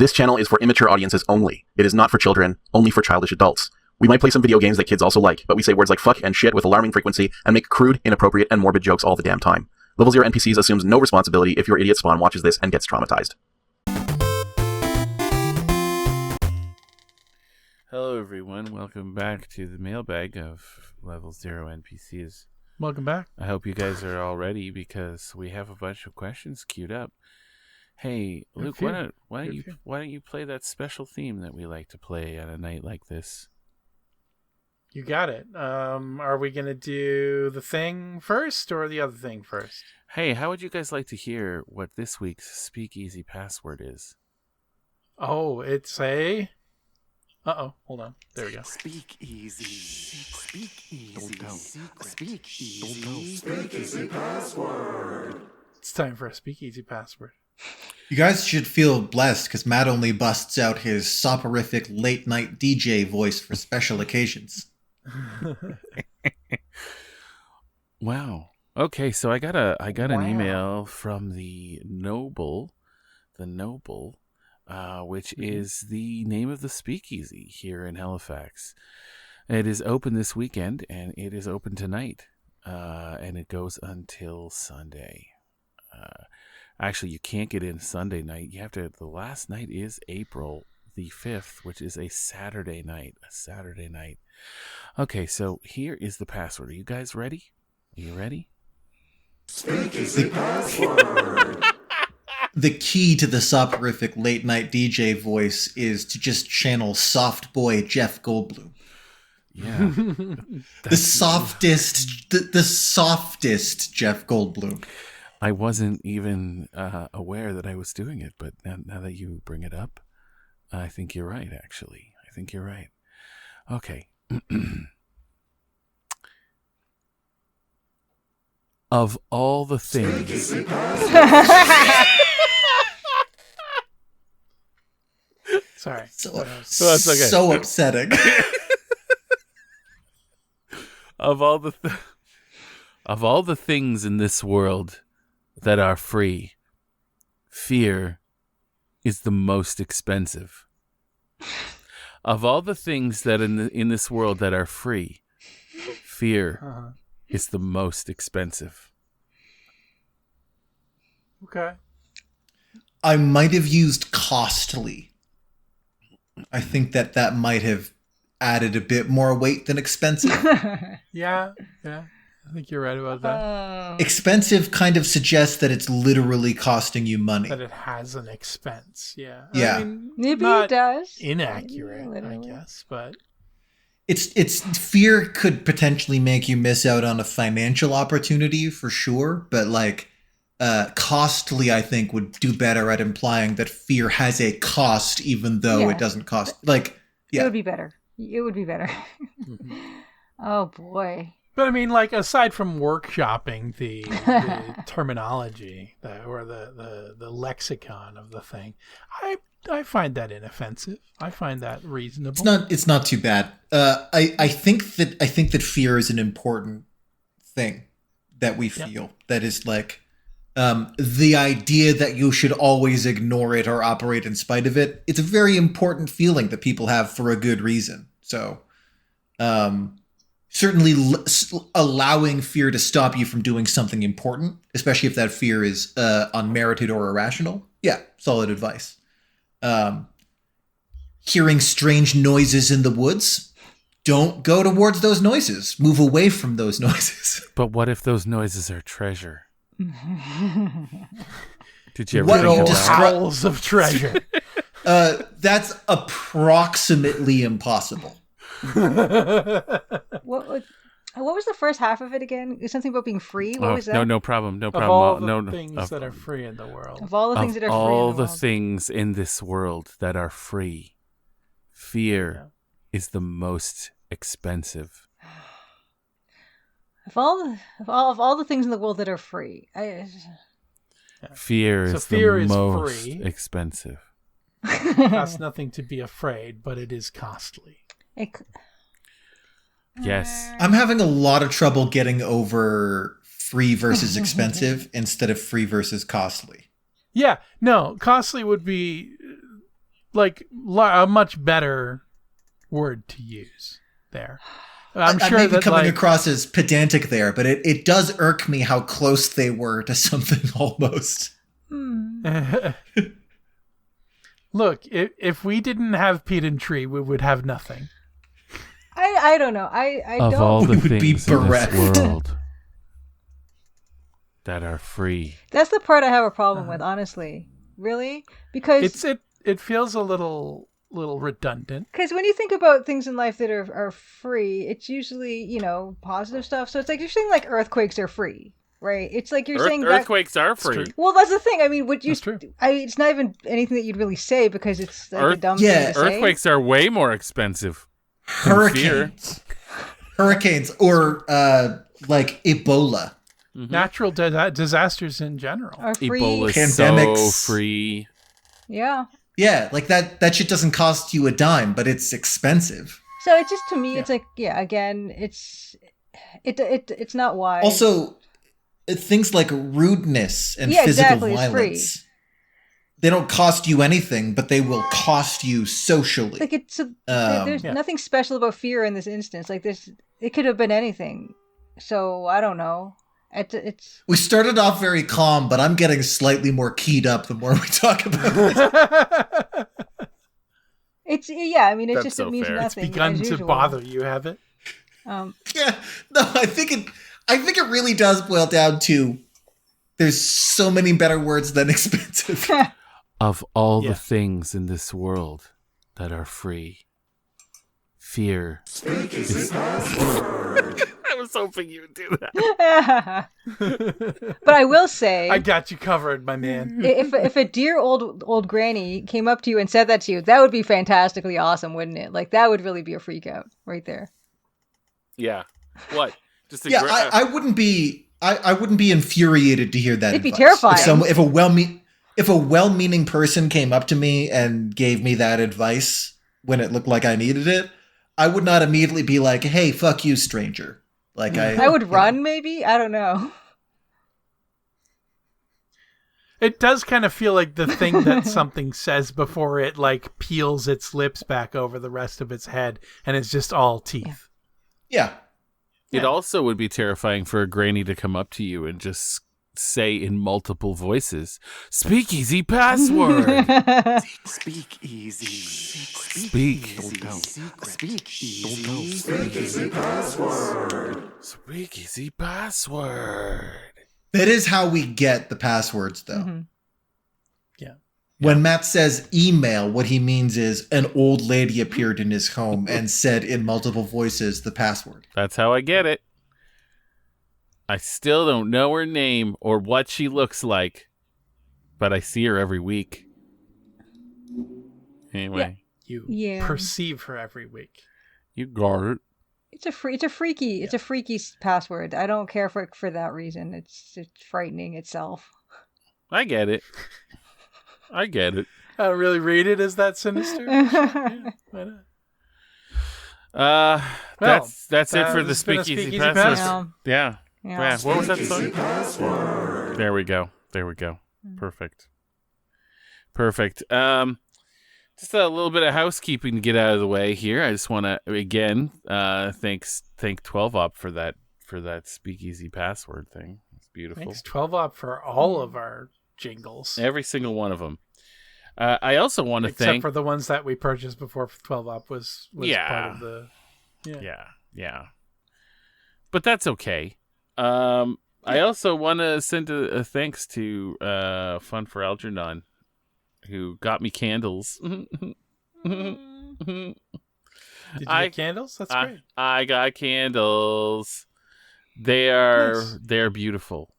This channel is for immature audiences only. It is not for children, only for childish adults. We might play some video games that kids also like, but we say words like fuck and shit with alarming frequency and make crude, inappropriate, and morbid jokes all the damn time. Level 0 NPCs assumes no responsibility if your idiot spawn watches this and gets traumatized. Hello everyone, welcome back to the mailbag of Level 0 NPCs. Welcome back. I hope you guys are all ready because we have a bunch of questions queued up. Hey, Luke, why don't you play that special theme that we like to play on a night like this? You got it. Are we going to do the thing first or the other thing first? Hey, how would you guys like to hear what this week's Speakeasy Password is? Oh, it's a... Uh-oh, hold on. There we go. Speakeasy. Speakeasy. Speakeasy. Speakeasy Password. It's time for a Speakeasy Password. You guys should feel blessed because Matt only busts out his soporific late-night DJ voice for special occasions. Wow. Okay, so I got an email from the Noble, which is the name of the speakeasy here in Halifax. It is open this weekend, and it is open tonight, and it goes until Sunday. Actually, you can't get in Sunday night. You have to. The last night is April the 5th, which is a Saturday night. Okay, so here is the password. Are you guys ready? Are you ready? Speakeasy Password. The key to the soporific late-night DJ voice is to just channel soft boy Jeff Goldblum. Yeah. the softest Jeff Goldblum. I wasn't even aware that I was doing it, but now that you bring it up, I think you're right, actually. I think you're right. Okay. Of all the things... Sorry. That's okay. So upsetting. Of all the things in this world that are free, fear is the most expensive. Of all the things that in this world that are free, fear is the most expensive. Okay. I might have used costly. I think that might have added a bit more weight than expensive. Yeah. I think you're right about that. Expensive kind of suggests that it's literally costing you money. That it has an expense. Yeah. Yeah. I mean, Maybe not it does. Inaccurate, I guess, but... It's fear could potentially make you miss out on a financial opportunity for sure, but costly I think would do better at implying that fear has a cost even though it doesn't cost. It would be better. Oh boy. But I mean, aside from workshopping the terminology or the lexicon of the thing, I find that inoffensive. I find that reasonable. It's not too bad. I think that fear is an important thing that we feel. Yep. That is the idea that you should always ignore it or operate in spite of it. It's a very important feeling that people have for a good reason. So, certainly allowing fear to stop you from doing something important, especially if that fear is unmerited or irrational. Yeah, solid advice. Hearing strange noises in the woods, don't go towards those noises. Move away from those noises. But what if those noises are treasure? Did you ever what think howls of treasure? That's approximately impossible. What was the first half of it again? It was something about being free. What was that? No problem. Of all the things that are free in the world. Of all the things that are free in the world. All the things in this world that are free, fear is the most expensive. Of all the things in the world that are free, fear is the most expensive. Costs nothing to be afraid, but it is costly. Yes. I'm having a lot of trouble getting over free versus expensive instead of free versus costly. Yeah, no, costly would be like a much better word to use there. I'm I sure may be that coming like, across as pedantic there, but it does irk me how close they were to something almost. Look, if we didn't have Pete and Tree, we would have nothing. I don't know. I Of don't. all the We would be things in this bereft. world that are free. That's the part I have a problem with, honestly. Really? Because It feels a little redundant. Because when you think about things in life that are free, it's usually, positive stuff. So it's like you're saying like earthquakes are free, right? It's like you're saying that. Earthquakes are free. Well, that's the thing. I mean, That's true. it's not even anything that you'd really say because it's like a dumb yeah, thing to say. Earthquakes are way more expensive. than fear. Hurricanes, or like Ebola. Mm-hmm. Natural disasters in general. Are free. Ebola's Pandemics. so free. Yeah. Yeah, like that shit doesn't cost you a dime, but it's expensive. So it just, to me, it's like, again, it's not wise. Also, things like rudeness and Yeah, physical exactly, it's violence. free. They don't cost you anything, but they will cost you socially. Like there's nothing special about fear in this instance. Like it could have been anything. So I don't know. It's. We started off very calm, but I'm getting slightly more keyed up the more we talk about it. I mean, That's just so it means fair. nothing. It's begun as to usual. bother you, have it? Yeah, no, I think it really does boil down to there's so many better words than expensive. Of all Yeah. the things in this world that are free, fear. Speakeasy Password. I was hoping you would do that. But I will say, I got you covered, my man. if a dear old granny came up to you and said that to you, that would be fantastically awesome, wouldn't it? Like that would really be a freak out right there. Yeah. What? Just a Yeah, I wouldn't be infuriated to hear that. It'd be advice. terrifying. If a well-meaning person came up to me and gave me that advice when it looked like I needed it, I would not immediately be like, "Hey, fuck you, stranger." Like I would run, maybe. I don't know. It does kind of feel like the thing that something says before it like peels its lips back over the rest of its head and it's just all teeth. Yeah. It also would be terrifying for a granny to come up to you and just say in multiple voices, "Speakeasy Password." Speakeasy. Speak. Don't tell. Speakeasy. Don't tell. Speakeasy Password. Speakeasy Password. That is how we get the passwords, though. Mm-hmm. Yeah. When Matt says email, what he means is an old lady appeared in his home and said in multiple voices the password. That's how I get it. I still don't know her name or what she looks like, but I see her every week. Anyway, You perceive her every week. you got it. It's a freaky password. I don't care for that reason. It's frightening itself. I get it. I get it. I don't really read it as that sinister. Yeah, why not? That's it for the this has been a Speakeasy Speakeasy Password. Password. Yeah. Yeah. What was that song? Speakeasy Password. There we go. Perfect. Just a little bit of housekeeping to get out of the way here. I just want to again thank 12op for that Speakeasy Password thing. It's beautiful. Thanks 12op for all of our jingles. Every single one of them. I also want to Except thank for the ones that we purchased before 12op was part of the... Yeah. But that's okay. I also want to send a thanks to Fun for Algernon, who got me candles. Did you get candles? That's great. I got candles. They're beautiful.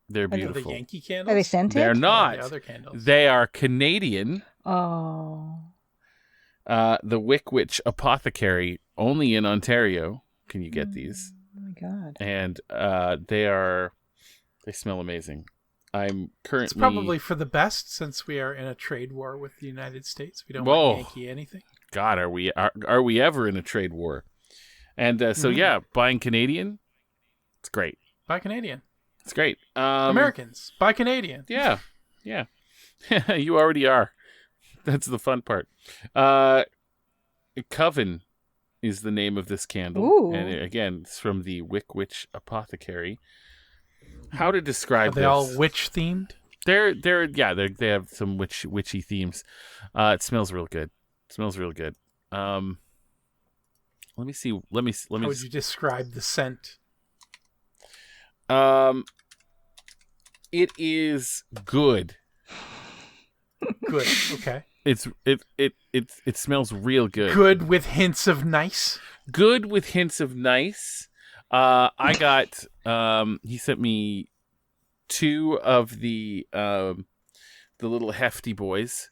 They're Are they beautiful. the Yankee candles? Are they scented? They're Or not. the other candles? They are Canadian. Oh. The Wickwitch Apothecary, only in Ontario. Can you get these? Oh my god. And they smell amazing. I'm currently... It's probably for the best since we are in a trade war with the United States. We don't Whoa. want Yankee anything. God, are we ever in a trade war? And so yeah, buying Canadian, it's great. Buy Canadian. It's great. Americans, buy Canadian. Yeah. You already are. That's the fun part. Coven is the name of this candle. Ooh. And again, it's from the Wick Witch Apothecary. How to describe Are they this? all witch themed? They have some witchy themes. It smells real good. Let me see. Let me. How would you describe the scent? It is good. Good. Okay. It smells real good. Good with hints of nice. Good with hints of nice. I got. He sent me 2 of the little hefty boys.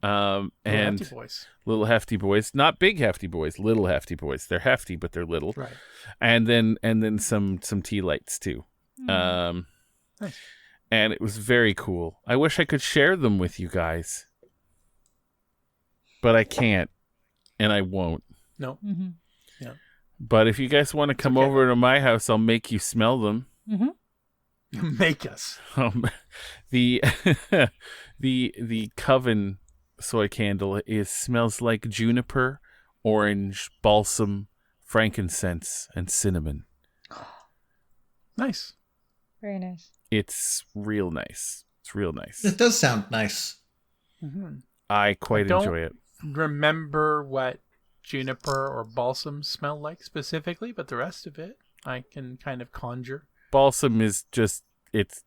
And Hefty boys. little hefty boys, not big hefty boys, little hefty boys. They're hefty, but they're little. Right. And then some tea lights too. Nice. And it was very cool. I wish I could share them with you guys, but I can't, and I won't. No. Mm-hmm. Yeah. But if you guys want to come okay. over to my house, I'll make you smell them. Mm-hmm. Make us. The the Coven soy candle smells like juniper, orange, balsam, frankincense, and cinnamon. Nice. Very nice. It's real nice. It does sound nice. Mm-hmm. I quite don't enjoy it. Remember what juniper or balsam smell like specifically, but the rest of it I can kind of conjure. Balsam is just it's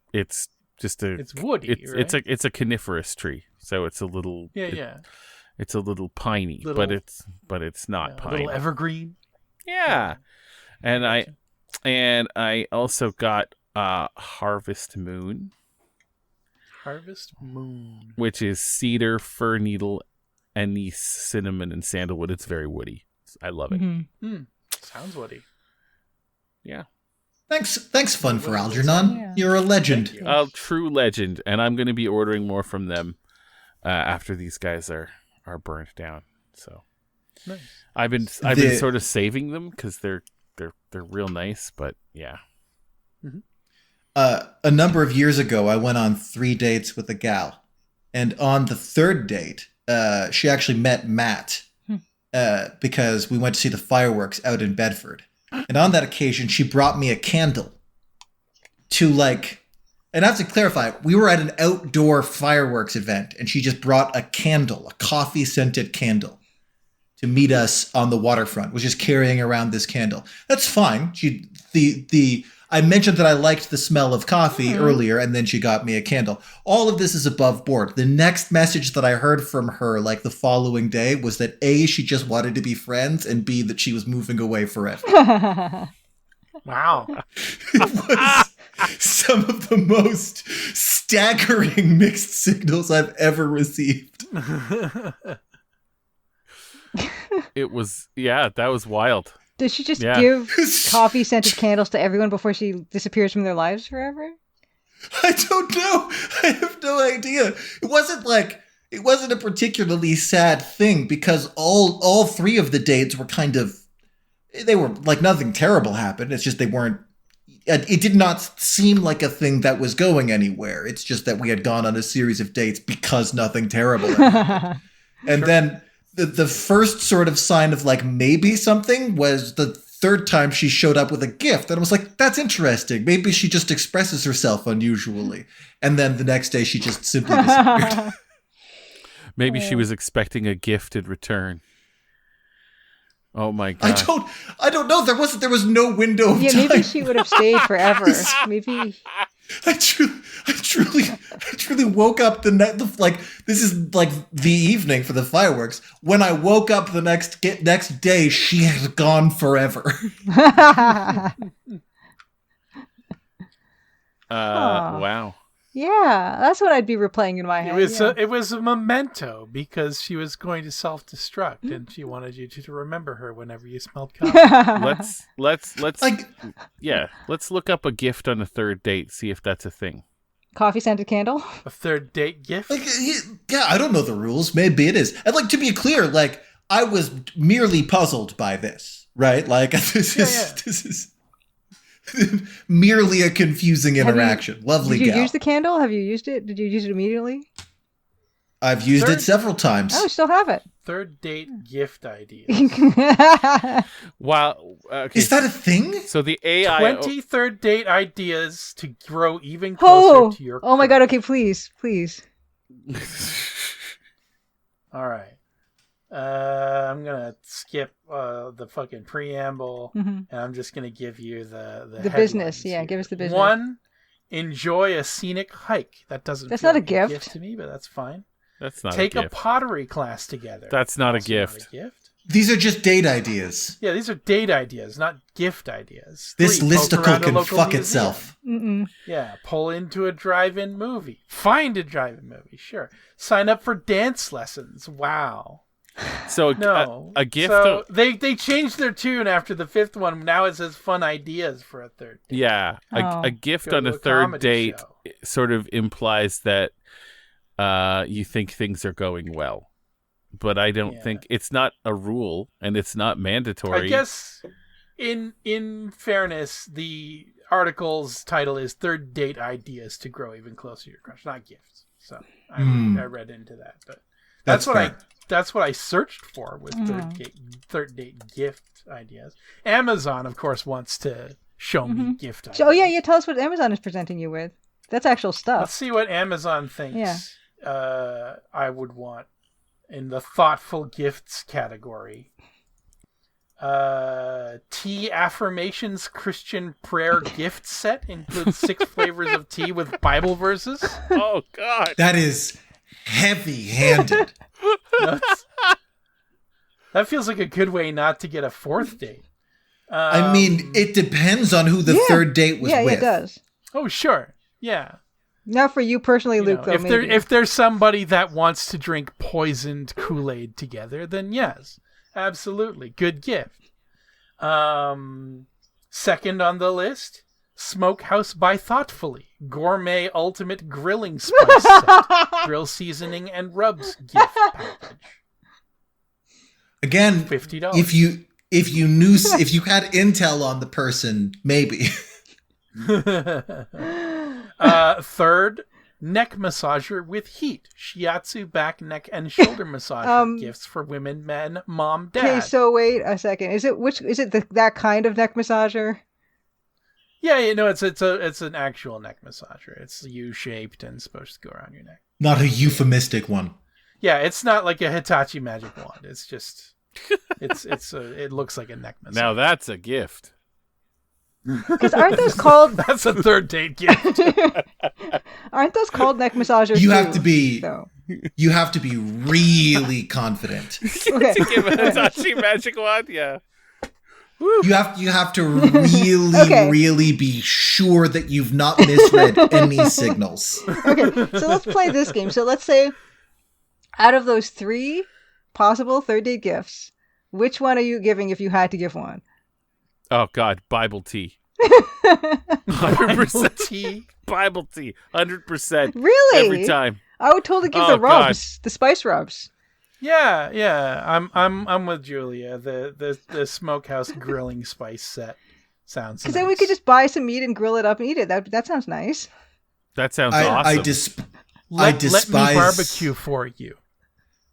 just a It's woody, right? it's a coniferous tree, so it's a little it's a little piney, but it's not a piney. little evergreen. Yeah. And I also got Harvest Moon. Harvest Moon. Which is cedar, fir needle, anise, cinnamon, and sandalwood. It's very woody. I love it. Mm-hmm. Sounds woody. Yeah. Thanks, Fun for Algernon. Yeah. You're a legend. A true legend. And I'm going to be ordering more from them after these guys are burnt down. So Nice. I've been sort of saving them because they're real nice. But yeah. A number of years ago, I went on 3 dates with a gal, and on the 3rd date, she actually met Matt because we went to see the fireworks out in Bedford. And on that occasion, she brought me a candle to and I have to clarify, we were at an outdoor fireworks event, and she just brought a candle, a coffee-scented candle, to meet us on the waterfront, was just carrying around this candle. That's fine. I mentioned that I liked the smell of coffee earlier, and then she got me a candle. All of this is above board. The next message that I heard from her, the following day, was that A, she just wanted to be friends, and B, that she was moving away forever. Wow. It was some of the most staggering mixed signals I've ever received. It was, that was wild. Does she just give coffee-scented candles to everyone before she disappears from their lives forever? I don't know. I have no idea. It wasn't a particularly sad thing because all 3 of the dates were they were nothing terrible happened. It's just it did not seem like a thing that was going anywhere. It's just that we had gone on a series of dates because nothing terrible happened. And then the first sort of sign of maybe something was the 3rd time she showed up with a gift. And I was like, that's interesting. Maybe she just expresses herself unusually. And then the next day she just simply disappeared. Maybe she was expecting a gift in return. Oh my god. I don't know. There was no window of time. Yeah, maybe she would have stayed forever. Maybe. I truly woke up the night, this is the evening for the fireworks. When I woke up the next day, she had gone forever. Wow. Yeah, that's what I'd be replaying in my head. It was a memento because she was going to self-destruct, and she wanted you to remember her whenever you smelled coffee. Let's look up a gift on a 3rd date, see if that's a thing. Coffee-scented candle? A 3rd date gift? I don't know the rules. Maybe it is. And to be clear, I was merely puzzled by this, right? This is merely a confusing interaction. Lovely gal. Did you use the candle? Have you used it? Did you use it immediately? I've used it several times. Oh, still have it. Third date gift ideas. Wow. Okay. Is that a thing? So the AI. 20 third date ideas to grow even closer to your Oh my crush. god, okay, please. All right. I'm going to skip the fucking preamble, and I'm just going to give you the business. headlines Yeah, here. give us the business. 1, enjoy a scenic hike. That doesn't That's feel not a like gift. to me, but that's fine. That's not Take a a gift. pottery class together. That's not a Also gift. Not a gift. These are just date ideas. Yeah, these are date ideas, not gift ideas. This 3, listicle poke around a can local fuck museum. itself. Mm-mm. Yeah, pull into a drive-in movie. Find a drive-in movie, sure. Sign up for dance lessons. Wow. So No. a gift. So they changed their tune after the 5th one. Now it says fun ideas for a third date. Yeah, Oh. a gift Go on to a a third comedy date show. sort of implies that you think things are going well, but I don't Yeah. think it's not a rule and it's not mandatory. I guess in fairness, the article's title is Third Date Ideas to Grow Even Closer to Your Crush, not gifts. So I read into that, but That's that's what I searched for with third date gift ideas. Amazon, of course, wants to show me gift ideas. Oh yeah, tell us what Amazon is presenting you with. That's actual Let's stuff. see what Amazon thinks I would want in the thoughtful gifts category. Tea Affirmations Christian Prayer Gift Set includes 6 flavors of tea with Bible verses. Oh God, That is heavy-handed. That feels like a good way not to get a 4th date. I mean, it depends on who the third date was Yeah, with. it does. Oh, sure. Yeah. Not for you personally, You Luke, know, though, maybe. if there's somebody that wants to drink poisoned Kool-Aid together, then yes, absolutely. Good gift. Second on the list, Smokehouse by Thoughtfully. Gourmet Ultimate Grilling Spice Set. Grill seasoning and rubs gift package. Again, $50. if you had intel on the person, maybe. Third, neck massager with heat. Shiatsu back, neck, and shoulder massager gifts for women, men, mom, dad. Okay, so wait a second. Is it that kind of neck massager? Yeah, it's an actual neck massager. It's U-shaped and supposed to go around your neck. Not a euphemistic one. Yeah, it's not like a Hitachi magic wand. It's just it looks like a neck massager. now that's a gift. Because aren't those called That's a third date gift. aren't those called neck massagers? You too, have to be though? you have to be really confident. Okay. To give a Hitachi magic wand, yeah. You have to really, Okay. really be sure that you've not misread any signals. Okay, so let's play this game. So let's say, out of those 3 possible third date gifts, which one are you giving if you had to give one? Oh God, Bible tea. Bible 100% tea. Bible tea. 100%. Really? Every time. I would totally give Oh, the rubs, the spice rubs. Yeah. I'm with Julia. The smokehouse grilling spice set sounds. Because then we could just buy some meat and grill it up and eat it. That sounds nice. That sounds I awesome. let despise me barbecue for you.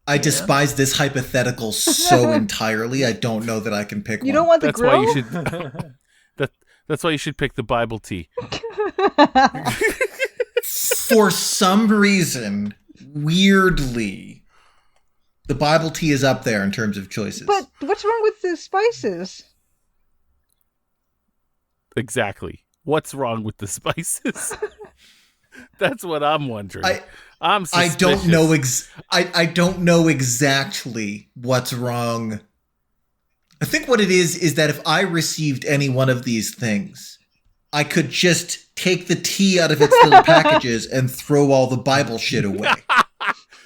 I despise this hypothetical so entirely. I don't know that I can pick You one. don't want the That's grill? why you should. That's why you should pick the Bible tea. For some reason, weirdly, the Bible tea is up there in terms of choices. But what's wrong with the spices? Exactly. What's wrong with the spices? That's what I'm wondering. I'm I suspicious. don't know I don't know exactly what's wrong. I think what it is that if I received any one of these things, I could just take the tea out of its little packages and throw all the Bible shit away.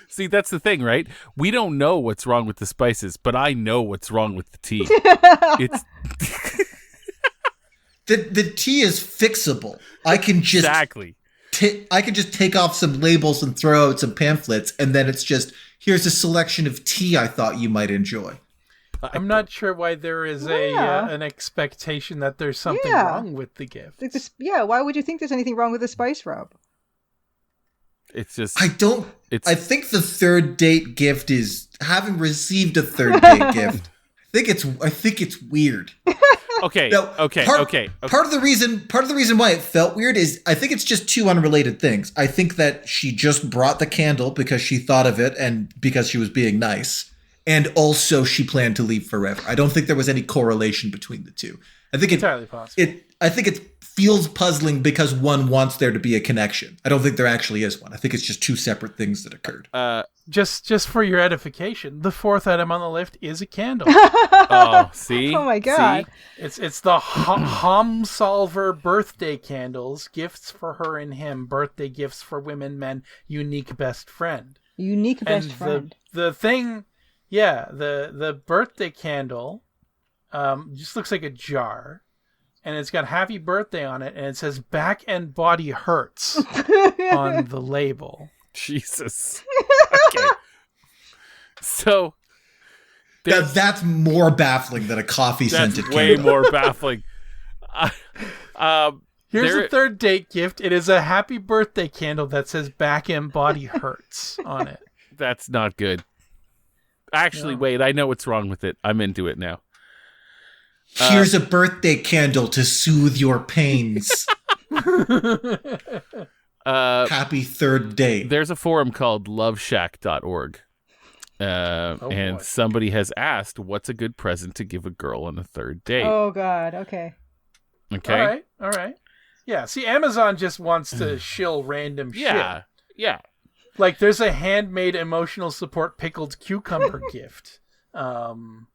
See, that's the thing, right? We don't know what's wrong with the spices, but I know what's wrong with the tea. It's The tea is fixable. I can just exactly. I could just take off some labels and throw out some pamphlets, and then it's just, here's a selection of tea I thought you might enjoy. I'm not sure why there is an expectation that there's something Yeah. wrong with the gift. Why would you think there's anything wrong with the spice rub? It's just. I don't I think the third date gift is having received a third date gift. I think it's weird. Okay. Now, Okay. Part of the reason why it felt weird is I think it's just two unrelated things. I think that she just brought the candle because she thought of it and because she was being nice, and also she planned to leave forever. I don't think there was any correlation between the two. I think Entirely possible. I think it feels puzzling because one wants there to be a connection. I don't think there actually is one. I think it's just two separate things that occurred. Just for your edification, the fourth item on the list is a candle. Oh, see? Oh my god. It's the Hom Solver birthday candles, gifts for her and him, birthday gifts for women, men, unique best friend. Unique best friend. The thing, yeah, the birthday candle just looks like a jar, and it's got happy birthday on it, and it says back and body hurts on the label. Jesus. Okay. So That's more baffling than a coffee scented that's way candle. more baffling. Here's a third date gift. It is a happy birthday candle that says back and body hurts on it. That's not good. Actually, wait, I know what's wrong with it. I'm into it now. Here's a birthday candle to soothe your pains. Happy third date. There's a forum called loveshack.org. And boy. somebody has asked, what's a good present to give a girl on a third date? Oh god, okay. Okay. All right. Yeah, see, Amazon just wants to shill random Yeah. shit. Yeah. Like, there's a handmade emotional support pickled cucumber gift down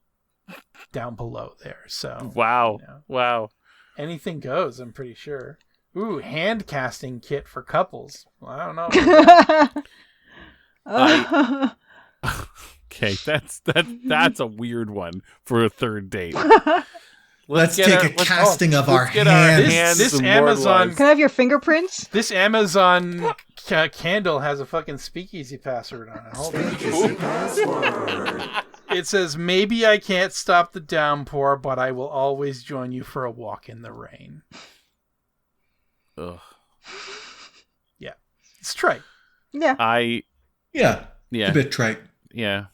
below there. So, Wow. you know, Wow. anything anything goes, I'm pretty sure. Ooh, hand casting kit for couples. Well, I don't know. Okay, that's a weird one for a third date. Let's get take our- a casting of our get our hands. This immortalized. Amazon- Can I have your fingerprints? This Amazon candle has a fucking speakeasy password on it. Hold on. Speakeasy Password. It says, maybe I can't stop the downpour, but I will always join you for a walk in the rain. Ugh. Yeah. It's trite. Yeah. Yeah, Yeah. a bit trite. Yeah.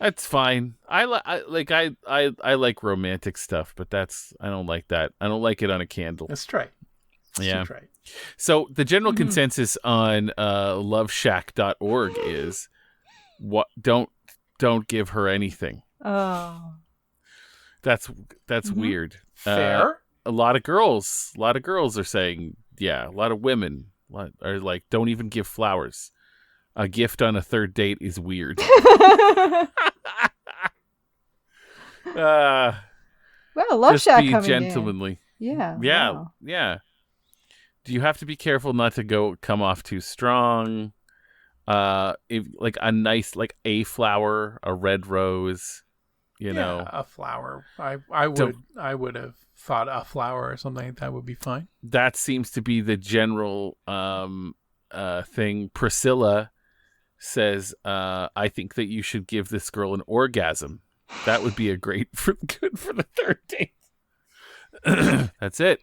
That's fine. I like romantic stuff, but I don't like that. I don't like it on a candle. It's trite. It's Yeah. too trite. So the general consensus on loveshack.org is don't give her anything. Oh. That's weird. Fair. A lot of girls are saying, yeah, a lot of women are like, don't even give flowers. A gift on a third date is weird. Well, Love Just Shack be coming gentlemanly. in. Yeah. Yeah, wow. yeah. Do you have to be careful not to come off too strong? If like a nice a flower, a red rose, you know. A flower. I would have thought a flower or something like that would be fine. That seems to be the general thing. Priscilla says, I think that you should give this girl an orgasm. That would be good for the third date. That's it.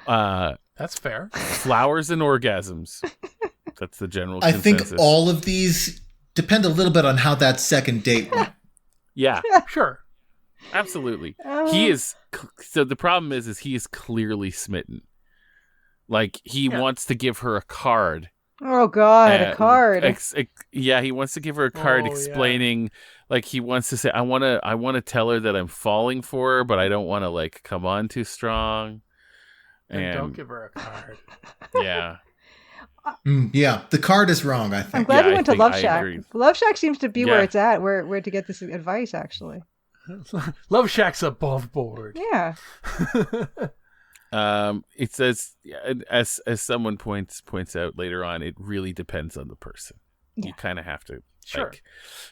That's fair. Flowers and orgasms. That's the general I consensus. think all of these depend a little bit on how that second date went. Yeah, Sure. absolutely. He is. So the problem is he is clearly smitten. Like he wants to give her a card. Oh God, a card. Yeah, he wants to give her a card Oh, explaining, like he wants to say, I want to tell her that I'm falling for her, but I don't want to come on too strong. And don't give her a card. Yeah, Yeah, the card is wrong, I I'm think. glad Yeah, you went to I Love Shack. agree. Love Shack seems to be where Yeah. it's at, where to get this advice actually. Love Shack's above board. Yeah. It says, as someone points out later on, it really depends on the person. Yeah. You kind of have to. Sure.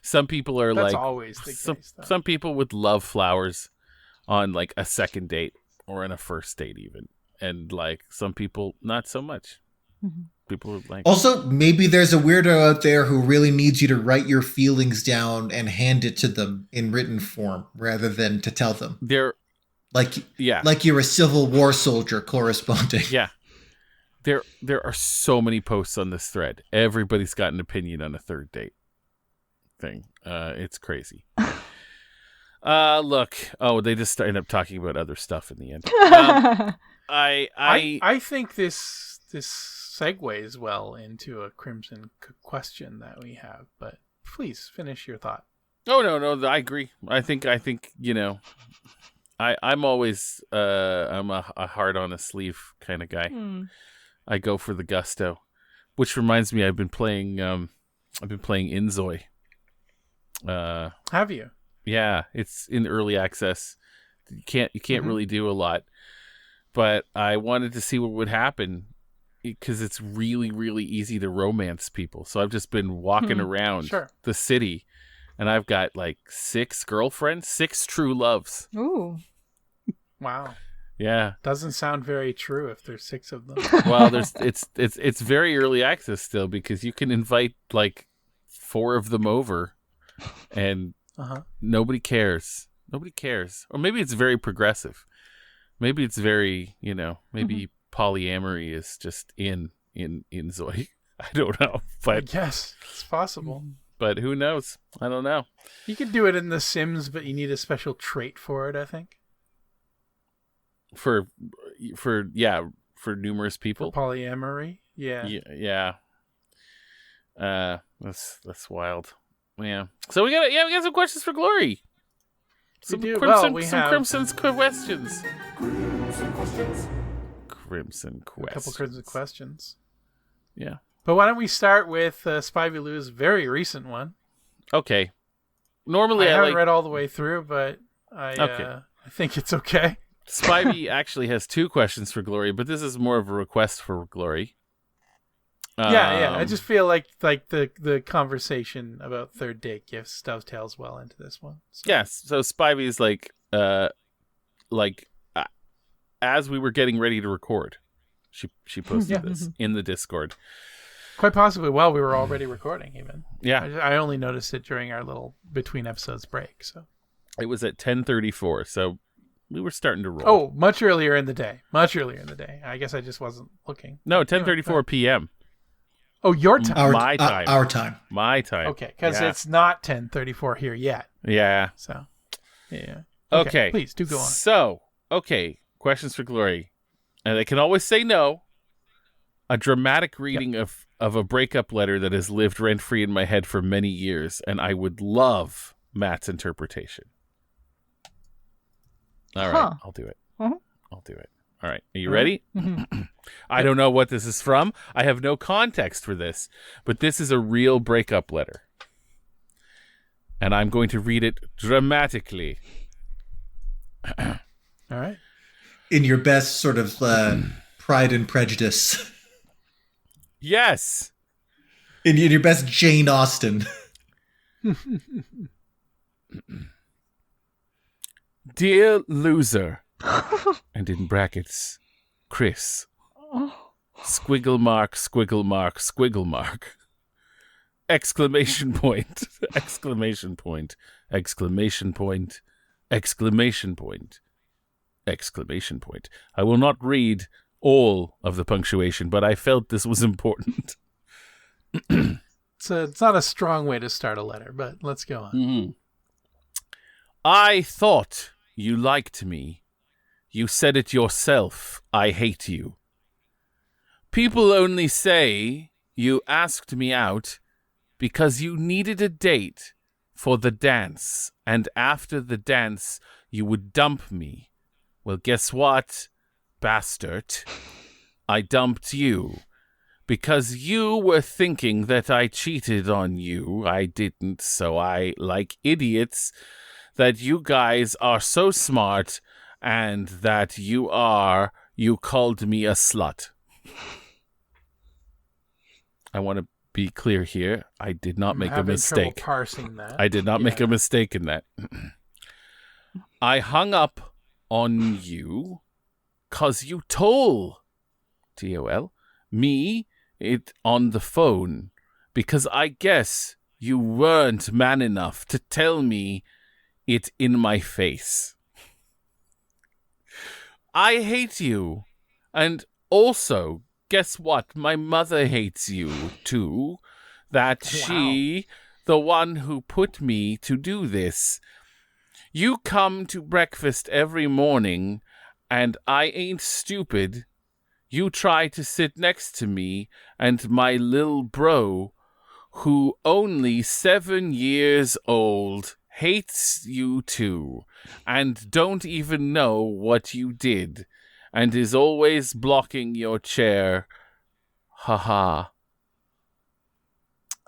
Some people are That's like, always the case, though. some people would love flowers on a second date or on a first date even, and some people not so much. Mhm. People are like, Also, maybe there's a weirdo out there who really needs you to write your feelings down and hand it to them in written form rather than to tell them. they're Like yeah, like you're a Civil War soldier corresponding. yeah. There are so many posts on this thread. Everybody's got an opinion on a third date thing. It's crazy. Look. Oh, they just end up talking about other stuff in the end. I think this segues well into a Crimson question that we have, but please finish your thought. Oh no, I agree. I think I'm always I'm a hard on a sleeve kind of guy. I go for the gusto, which reminds me, I've been playing Inzoi. Have you? Yeah, it's in early access. You can't really do a lot, but I wanted to see what would happen because it's really, really easy to romance people. So I've just been walking around the city, and I've got like 6 girlfriends, 6 true loves. Ooh. Wow. Yeah. Doesn't sound very true if there's 6 of them. Well, it's very early access still because you can invite like 4 of them over, and nobody cares. Nobody cares. Or maybe it's very progressive. Maybe it's very, maybe polyamory is just in Zoe. I don't know. But yes, it's possible. But who knows? I don't know. You could do it in The Sims, but you need a special trait for it, I think. For numerous people. For polyamory. Yeah. Yeah. That's wild. Yeah. So we got some questions for Glory. Some Crimson's questions. Crimson questions. A couple Crimson questions. Yeah. But why don't we start with Spivey Lou's very recent one? Okay. Normally I haven't read all the way through, but I think it's okay. Spivey actually has 2 questions for Glory, but this is more of a request for Glory. Yeah. I just feel like the conversation about third date gifts dovetails well into this one. So. Yes. So Spivey's as we were getting ready to record, she posted this in the Discord. Quite possibly while we were already recording, even. Yeah. I only noticed it during our little between episodes break. So it was at 10:34, so we were starting to roll. Oh, much earlier in the day. I guess I just wasn't looking. No, 10:34 p.m. Oh, your time. My time. Our time. My time. Okay, because it's not 10:34 here yet. Yeah. So, yeah. Okay. Please do go on. So, questions for Glory, and they can always say no. A dramatic reading of a breakup letter that has lived rent-free in my head for many years, and I would love Matt's interpretation. All right, I'll do it. I'll do it. All right, are you ready? I don't know what this is from. I have no context for this, but this is a real breakup letter. And I'm going to read it dramatically. All right. In your best sort of Pride and Prejudice. Yes. In your best Jane Austen. Dear loser, and in brackets, Chris, squiggle mark, squiggle mark, squiggle mark, exclamation point, exclamation point, exclamation point, exclamation point, exclamation point. I will not read all of the punctuation, but I felt this was important. It's not a strong way to start a letter, but let's go on. Mm-hmm. I thought you liked me. You said it yourself. I hate you. People only say you asked me out because you needed a date for the dance, and after the dance you would dump me. Well, guess what, bastard? I dumped you. Because you were thinking that I cheated on you. I didn't, so I, like idiots, that you guys are so smart and that you called me a slut. I want to be clear here. I did not make a mistake. Parsing that. I did not make a mistake in that. I hung up on you because you told, T-O-L, me it on the phone because I guess you weren't man enough to tell me it in my face. I hate you, and also guess what? My mother hates you, too. That she, the one who put me to do this. You come to breakfast every morning, and I ain't stupid. You try to sit next to me and my lil bro, who only 7 years old, hates you too, and don't even know what you did, and is always blocking your chair. Ha.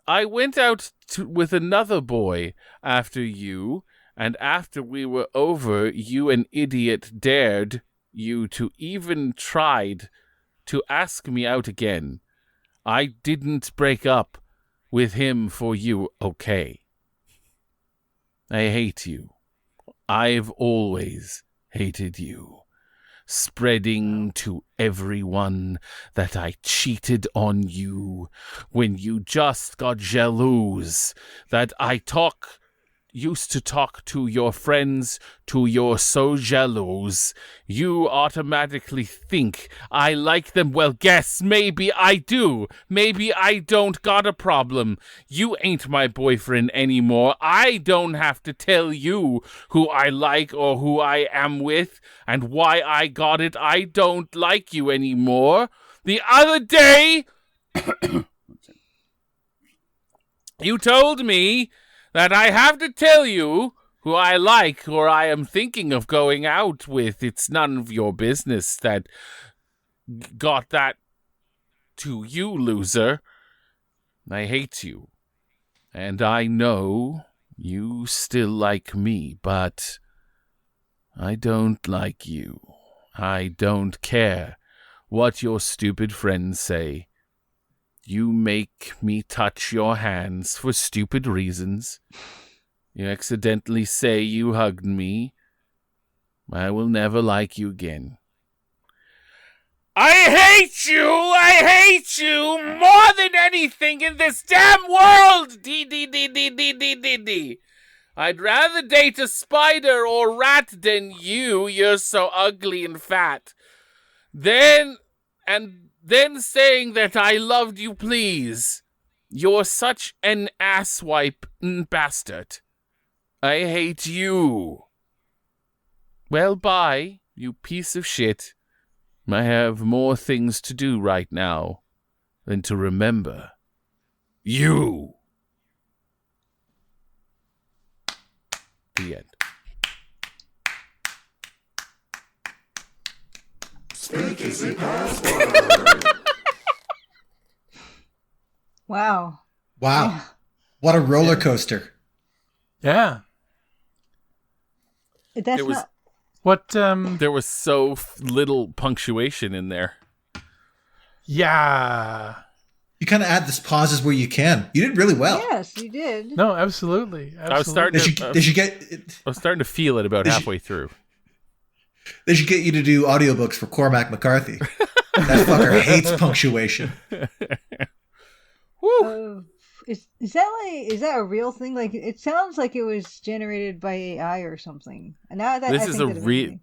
I went out with another boy after you, and after we were over, you an idiot dared you to even tried to ask me out again. I didn't break up with him for you, okay? I hate you. I've always hated you. Spreading to everyone that I cheated on you when you just got jealous, that I used to talk to your friends to you're so jealous, you automatically think I like them. Well, guess, maybe I do. Maybe I don't got a problem. You ain't my boyfriend anymore. I don't have to tell you who I like or who I am with and why I got it. I don't like you anymore. The other day, you told me that I have to tell you who I like or I am thinking of going out with. It's none of your business that got that to you, loser. I hate you. And I know you still like me, but I don't like you. I don't care what your stupid friends say. You make me touch your hands for stupid reasons. You accidentally say you hugged me. I will never like you again. I hate you! I hate you more than anything in this damn world! D. I'd rather date a spider or rat than you. You're so ugly and fat. Then saying that I loved you, please. You're such an asswipe bastard. I hate you. Well, bye, you piece of shit. I have more things to do right now than to remember you. The end. Speakeasy Password. Wow. What a roller coaster. Yeah. That's It was- not. What? There was so little punctuation in there. Yeah. You kind of add this pauses where you can. You did really well. Yes, you did. No, absolutely. I was starting They should get I was starting to feel it about halfway through. they should get you to do audiobooks for Cormac McCarthy. That fucker hates punctuation. Woo. Is that a real thing? Like, it sounds like it was generated by AI or something. And now that This I is think a that it real. is.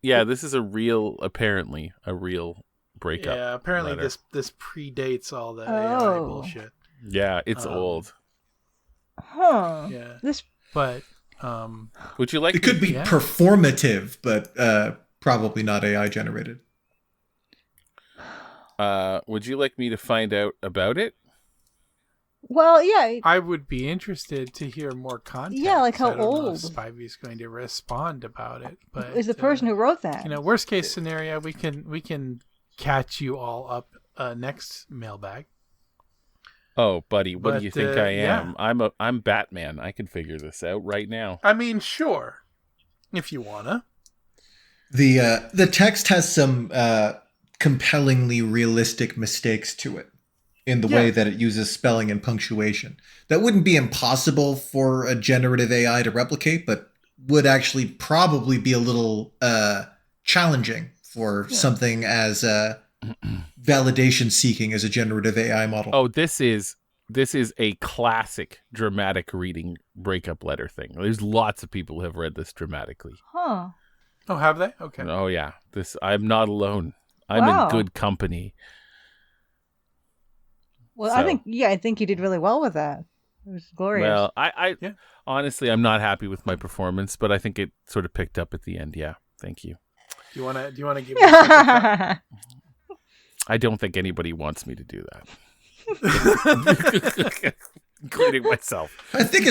Yeah, this is apparently a real breakup. Yeah. Apparently, letter. this predates all the AI Oh. bullshit. Yeah, it's old. Huh. Yeah. This. But Would you like? It could be Yeah. performative, but probably not AI generated. Would you like me to find out about it? Well, yeah. I would be interested to hear more context. Yeah, like how I don't know if old? Spivey's going to respond about it, but Is the person who wrote that? worst case scenario, we can catch you all up next mailbag. Oh, buddy, what But, do you think I yeah. am? I'm Batman. I can figure this out right now. I mean, sure, if you wanna. The text has some compellingly realistic mistakes to it in the way that it uses spelling and punctuation. That wouldn't be impossible for a generative AI to replicate, but would actually probably be a little challenging for something as validation seeking as a generative AI model. Oh, this is a classic dramatic reading breakup letter thing. There's lots of people who have read this dramatically. Huh. Oh, have they? Okay. Oh yeah, I'm not alone. I'm Wow. in good company. Well, So- I think you did really well with that. It was glorious. Well, I Yeah. honestly, I'm not happy with my performance, but I think it sort of picked up at the end. Yeah, thank you. Do you want to give me a second try? I don't think anybody wants me to do that, including myself. I think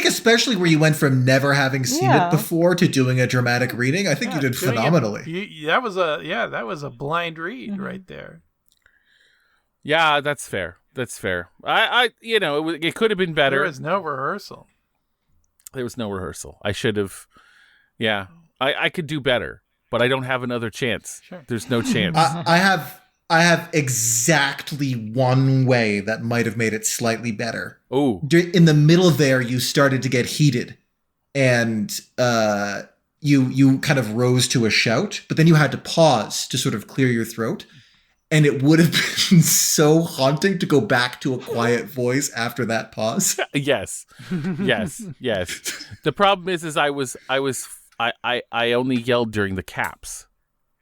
especially where you went from never having seen Yeah. it before to doing a dramatic reading. I think you did doing it- phenomenally. that was a blind read right there. Yeah, that's fair. That's fair. It could have been better. There was no rehearsal. There was no rehearsal. I should have. Yeah, I could do better, but I don't have another chance. Sure. There's no chance. I have exactly one way that might have made it slightly better. Oh, In the middle there, you started to get heated, and you kind of rose to a shout, but then you had to pause to sort of clear your throat. And it would have been so haunting to go back to a quiet voice after that pause. yes. The problem is I only yelled during the caps.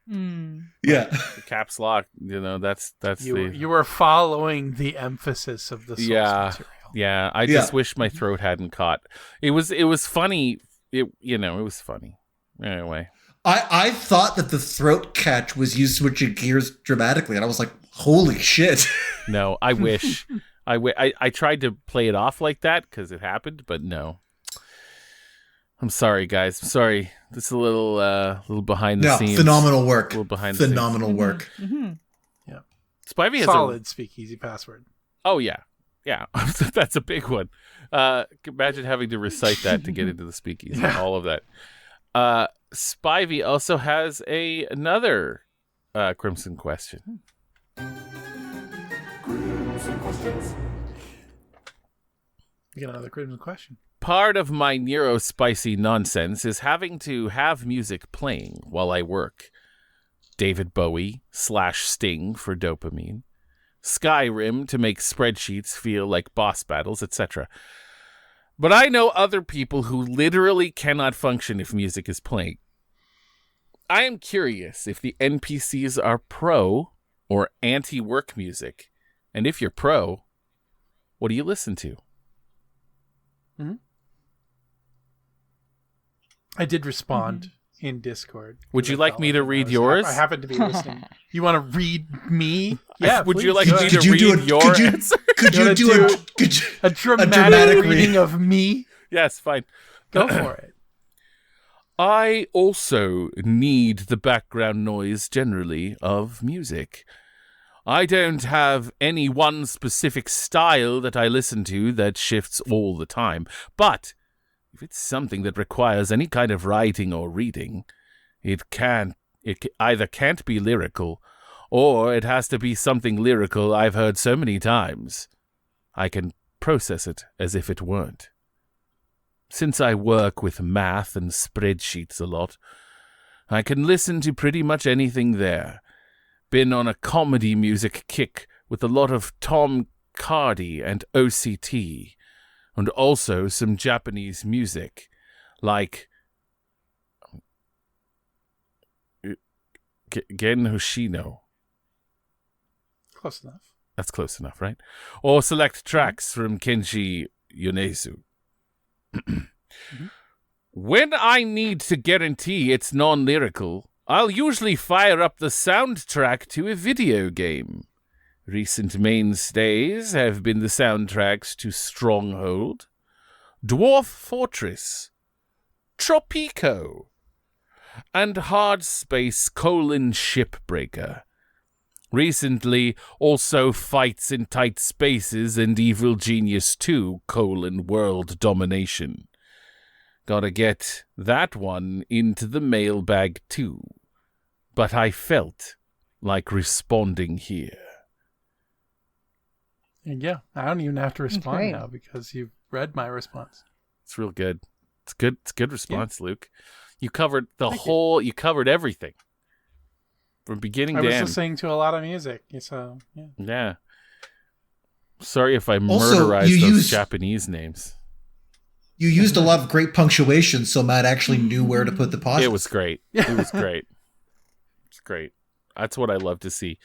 Yeah. The caps lock. That's You were following the emphasis of the source material. Yeah. I just wish my throat hadn't caught. It was funny. It was funny. Anyway. I thought that the throat catch was you switching gears dramatically, and I was like, holy shit. No, I wish. I tried to play it off like that because it happened, but no. I'm sorry, guys. I'm sorry. This is a little behind the scenes. Phenomenal work. A little behind the phenomenal work. Mm-hmm. Yeah. Spivey has Solid Speakeasy Password. Oh, yeah. Yeah. That's a big one. Imagine having to recite that to get into the speakeasy. Yeah. All of that. Spivey also has another Crimson question. We got another Crimson question. Part of my neurospicy nonsense is having to have music playing while I work. David Bowie / Sting for dopamine. Skyrim to make spreadsheets feel like boss battles, etc. But I know other people who literally cannot function if music is playing. I am curious if the NPCs are pro or anti-work music. And if you're pro, what do you listen to? I did respond in Discord. Would you like me to read yours? I happen to be listening. You want to read me? Yeah. Would you please. like me to read your answer? Could you do a dramatic reading of me? Yes, fine. Go for it. I also need the background noise generally of music. I don't have any one specific style that I listen to that shifts all the time, but if it's something that requires any kind of writing or reading, it either can't be lyrical, or it has to be something lyrical I've heard so many times, I can process it as if it weren't. Since I work with math and spreadsheets a lot, I can listen to pretty much anything there. Been on a comedy music kick with a lot of Tom Hardy and OCT, and also some Japanese music, like Gen Hoshino. Close enough. That's close enough, right? Or select tracks from Kenji Yonezu. When I need to guarantee it's non-lyrical, I'll usually fire up the soundtrack to a video game. Recent mainstays have been the soundtracks to Stronghold, Dwarf Fortress, Tropico, and Hard Space: Shipbreaker. Recently, also Fights in Tight Spaces and Evil Genius 2: World Domination. Gotta get that one into the mailbag too. But I felt like responding here. And yeah, I don't even have to respond great. now because you've read my response. It's real good. It's good. It's a good response, Luke. You covered you covered everything. From beginning I to was end. listening to a lot of music, so yeah. Yeah. Sorry if I Also, murderized you those used- Japanese names. You used a lot of great punctuation, so Matt actually knew where to put the pauses. It was great. It was great. It's great. That's what I love to see.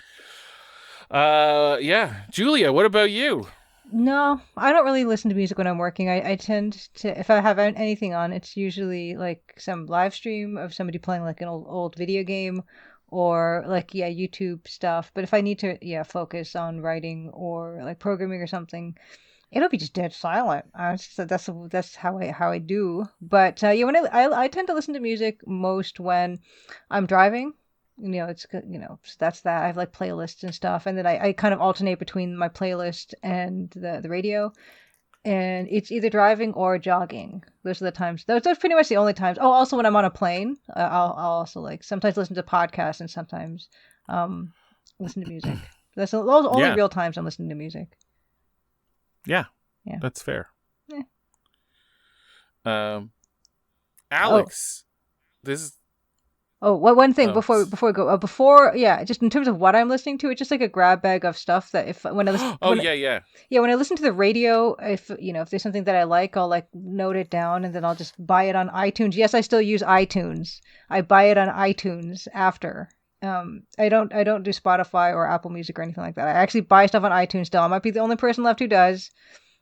Yeah. Julia, what about you? No, I don't really listen to music when I'm working. I tend to, if I have anything on, it's usually like some live stream of somebody playing like an old video game, or like, yeah, YouTube stuff. But if I need to, yeah, focus on writing or like programming or something, it'll be just dead silent. That's how I do. But yeah, when I tend to listen to music most when I'm driving. It's good. So that's that. I have like playlists and stuff, and then I kind of alternate between my playlist and the radio. And it's either driving or jogging. Those are the times. Those pretty much the only times. Oh, also when I'm on a plane, I'll also like sometimes listen to podcasts and sometimes listen to music. Those are the only real times I'm listening to music. Yeah. Yeah. That's fair. Yeah. Alex, this is. Oh, one thing before we go. Just in terms of what I'm listening to, it's just like a grab bag of stuff that when I listen. When I listen to the radio, if there's something that I like, I'll like note it down and then I'll just buy it on iTunes. Yes, I still use iTunes. I buy it on iTunes after. I don't do Spotify or Apple Music or anything like that. I actually buy stuff on iTunes still. I might be the only person left who does,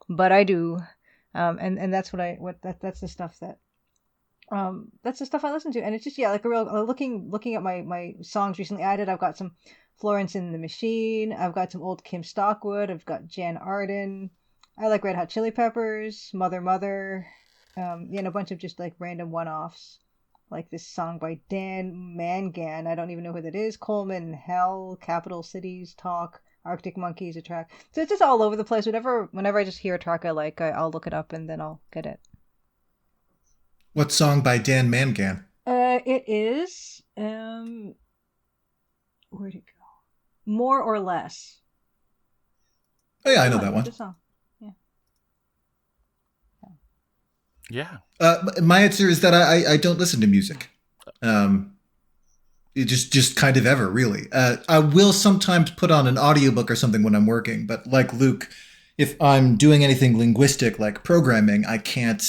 but I do. And that's that's the stuff that. That's the stuff I listen to, and it's just like a real looking at my songs recently added. I've got some Florence and the Machine. I've got some old Kim Stockwood. I've got Jan Arden. I like Red Hot Chili Peppers, Mother. And a bunch of just like random one-offs, like this song by Dan Mangan. I don't even know who that is. Coleman, Hell, Capital Cities, Talk, Arctic Monkeys, a track. So it's just all over the place. Whenever I just hear a track I like, I'll look it up and then I'll get it. What song by Dan Mangan? It is where'd it go? More or Less. Oh yeah, I know that one. Good song. Yeah. My answer is that I don't listen to music. It just kind of ever, really. I will sometimes put on an audiobook or something when I'm working, but like Luke, if I'm doing anything linguistic like programming, I can't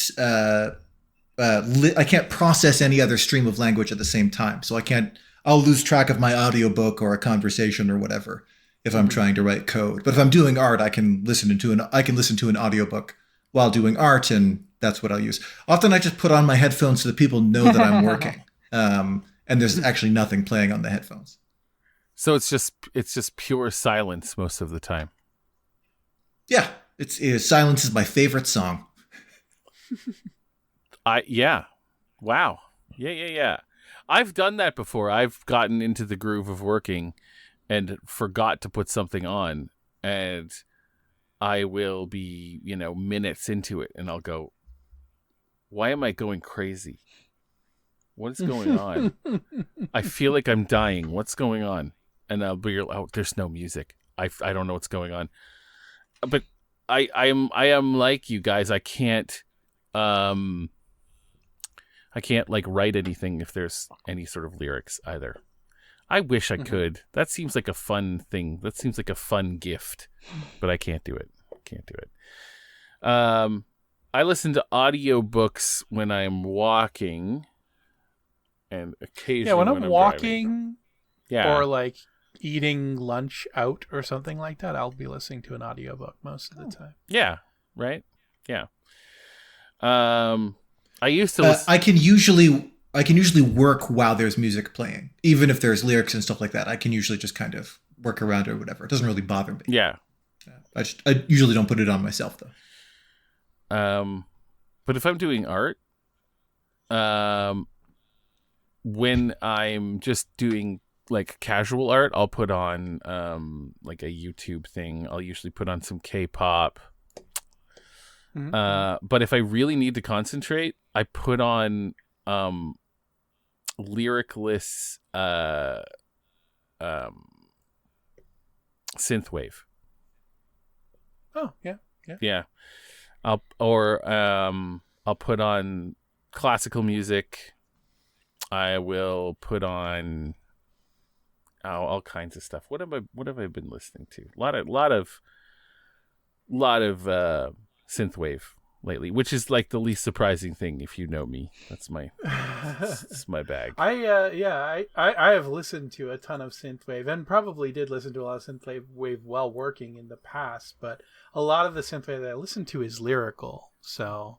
process any other stream of language at the same time. So I'll lose track of my audiobook or a conversation or whatever if I'm trying to write code. But if I'm doing art, I can listen to an audiobook while doing art, and that's what I'll use. Often I just put on my headphones so that people know that I'm working. And there's actually nothing playing on the headphones. So it's just pure silence most of the time. Yeah, silence is my favorite song. Wow. Yeah. I've done that before. I've gotten into the groove of working and forgot to put something on, and I will be, minutes into it and I'll go, why am I going crazy? What is going on? I feel like I'm dying. What's going on? And I'll be there's no music. I don't know what's going on. But I am like you guys. I can't like write anything if there's any sort of lyrics either. I wish I could. That seems like a fun thing. That seems like a fun gift, but I can't do it. I listen to audiobooks when I'm walking and occasionally when I'm walking or like like eating lunch out or something like that, I'll be listening to an audiobook most of the time. Yeah, right? Yeah. I used to listen. I can usually work while there's music playing, even if there's lyrics and stuff like that. I can usually just kind of work around it or whatever. It doesn't really bother me. Yeah. I usually don't put it on myself though. But if I'm doing art, when I'm just doing like casual art, I'll put on like a YouTube thing. I'll usually put on some K-pop. But if I really need to concentrate, I put on lyricless synthwave. Oh, yeah. Yeah. I'll put on classical music. I will put on all kinds of stuff. What have I been listening to? A lot of synthwave lately, which is like the least surprising thing if you know me. That's my bag. I have listened to a ton of synthwave, and probably did listen to a lot of synthwave while working in the past, but a lot of the synthwave that I listen to is lyrical. So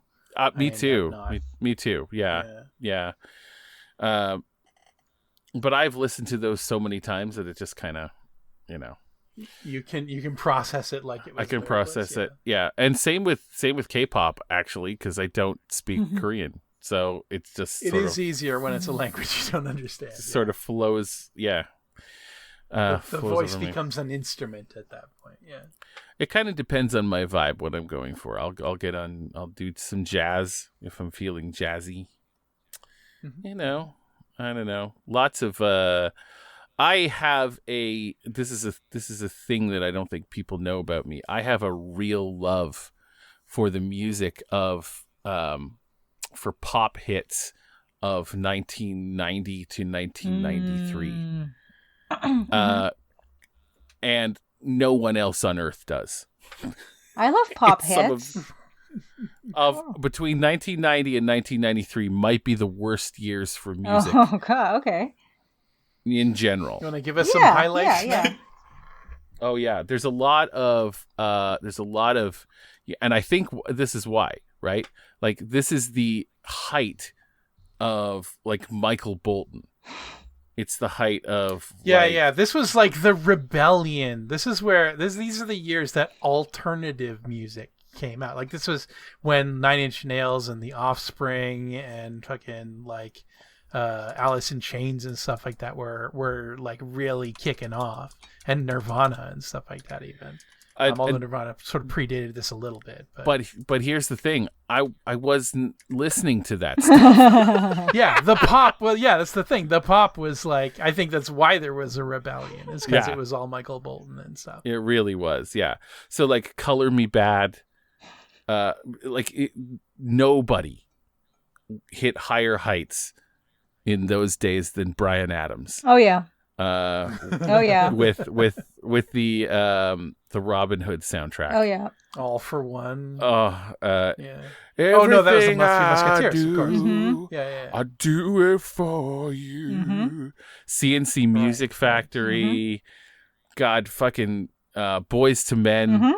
me too. Me too. Yeah. But I've listened to those so many times that it just kind of, you can process it like it was. I can process it. Yeah. And same with K-pop, actually, because I don't speak Korean. So it's just it is easier when it's a language you don't understand. Sort of flows. Yeah. The voice becomes an instrument at that point. Yeah. It kind of depends on my vibe, what I'm going for. I'll do some jazz if I'm feeling jazzy. Mm-hmm. I don't know. Lots of I have this is a thing that I don't think people know about me. I have a real love for the music of for pop hits of 1990 to 1993. And no one else on earth does. I love pop hits. Between 1990 and 1993 might be the worst years for music. Oh god, okay. In general. You want to give us some highlights? Yeah. Oh yeah, there's a lot of and I think this is why, right? Like this is the height of like Michael Bolton. It's the height of This was like the rebellion. This is where these are the years that alternative music came out. Like this was when 9 Inch Nails and The Offspring and fucking like Alice in Chains and stuff like that were like really kicking off, and Nirvana and stuff like that even. Although Nirvana sort of predated this a little bit, but here's the thing: I wasn't listening to that stuff. The pop. Well, that's the thing. The pop was like, I think that's why there was a rebellion. Is because it was all Michael Bolton and stuff. It really was, yeah. So like, Color Me Bad, nobody hit higher heights in those days than Bryan Adams. Oh yeah. With the Robin Hood soundtrack. Oh yeah. All for One. Yeah. Oh no, that was the Musketeers, of course. Mm-hmm. Yeah. I do it for you. Mm-hmm. CNC Music Factory. God, fucking Boys to Men.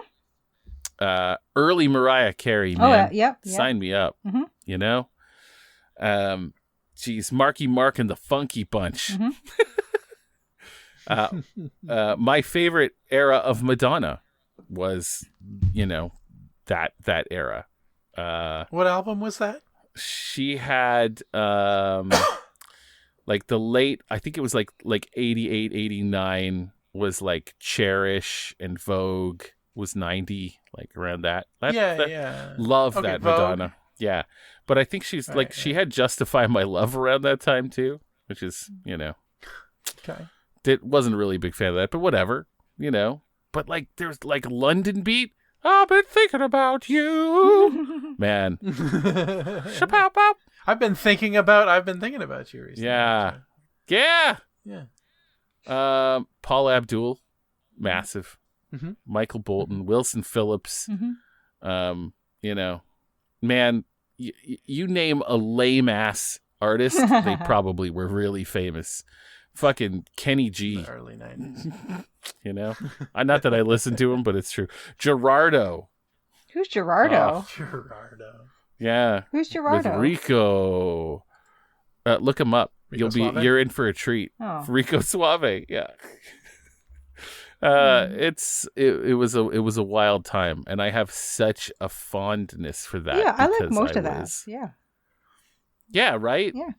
Mm-hmm. Early Mariah Carey, man. Oh yeah. Sign me up. Mm-hmm. Geez, Marky Mark and the Funky Bunch. Mm-hmm. My favorite era of Madonna was, that era. What album was that? She had like the late, I think it was like 88, 89 was like Cherish, and Vogue was 90, like around that. Love that Vogue. Madonna. Yeah. But I think she's she had Justify My Love around that time too, which is, Okay. It wasn't really a big fan of that, but whatever, But like, there's like London Beat. I've been thinking about you, man. I've been thinking about you recently. Yeah. Paul Abdul, massive. Mm-hmm. Michael Bolton, Wilson Phillips. Mm-hmm. Man, you name a lame ass artist, they probably were really famous. Fucking Kenny G. The early 90s. Not that I listen to him, but it's true. Gerardo. Who's Gerardo? Oh, Gerardo. Yeah. Who's Gerardo? With Rico. Look him up. You're in for a treat. Oh. Rico Suave. Yeah. It was a wild time, and I have such a fondness for that. Yeah, I like most of that. Yeah. Yeah, right? Yeah.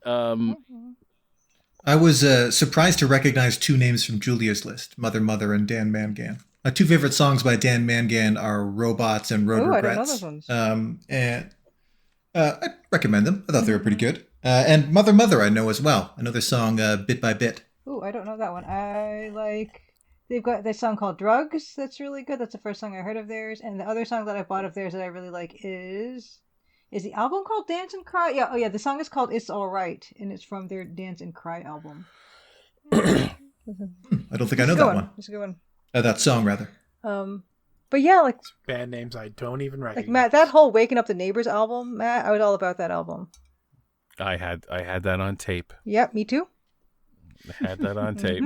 I was surprised to recognize two names from Julia's list, Mother Mother and Dan Mangan. My two favorite songs by Dan Mangan are Robots and Road Regrets. I don't know those ones. And I recommend them. I thought they were pretty good. And Mother Mother I know as well. I know their song Bit by Bit. Ooh, I don't know that one. They've got this song called Drugs that's really good. That's the first song I heard of theirs. And the other song that I bought of theirs that I really like is the album called Dance and Cry? Yeah, oh yeah, the song is called It's All Right, and it's from their Dance and Cry album. I don't think I know that one. It's a good one. That song, rather. But But yeah, like band names I don't even recognize. Like Matt, that whole "Waking Up the Neighbors" album, Matt, I was all about that album. I had that on tape. Yep, me too. I had that on tape.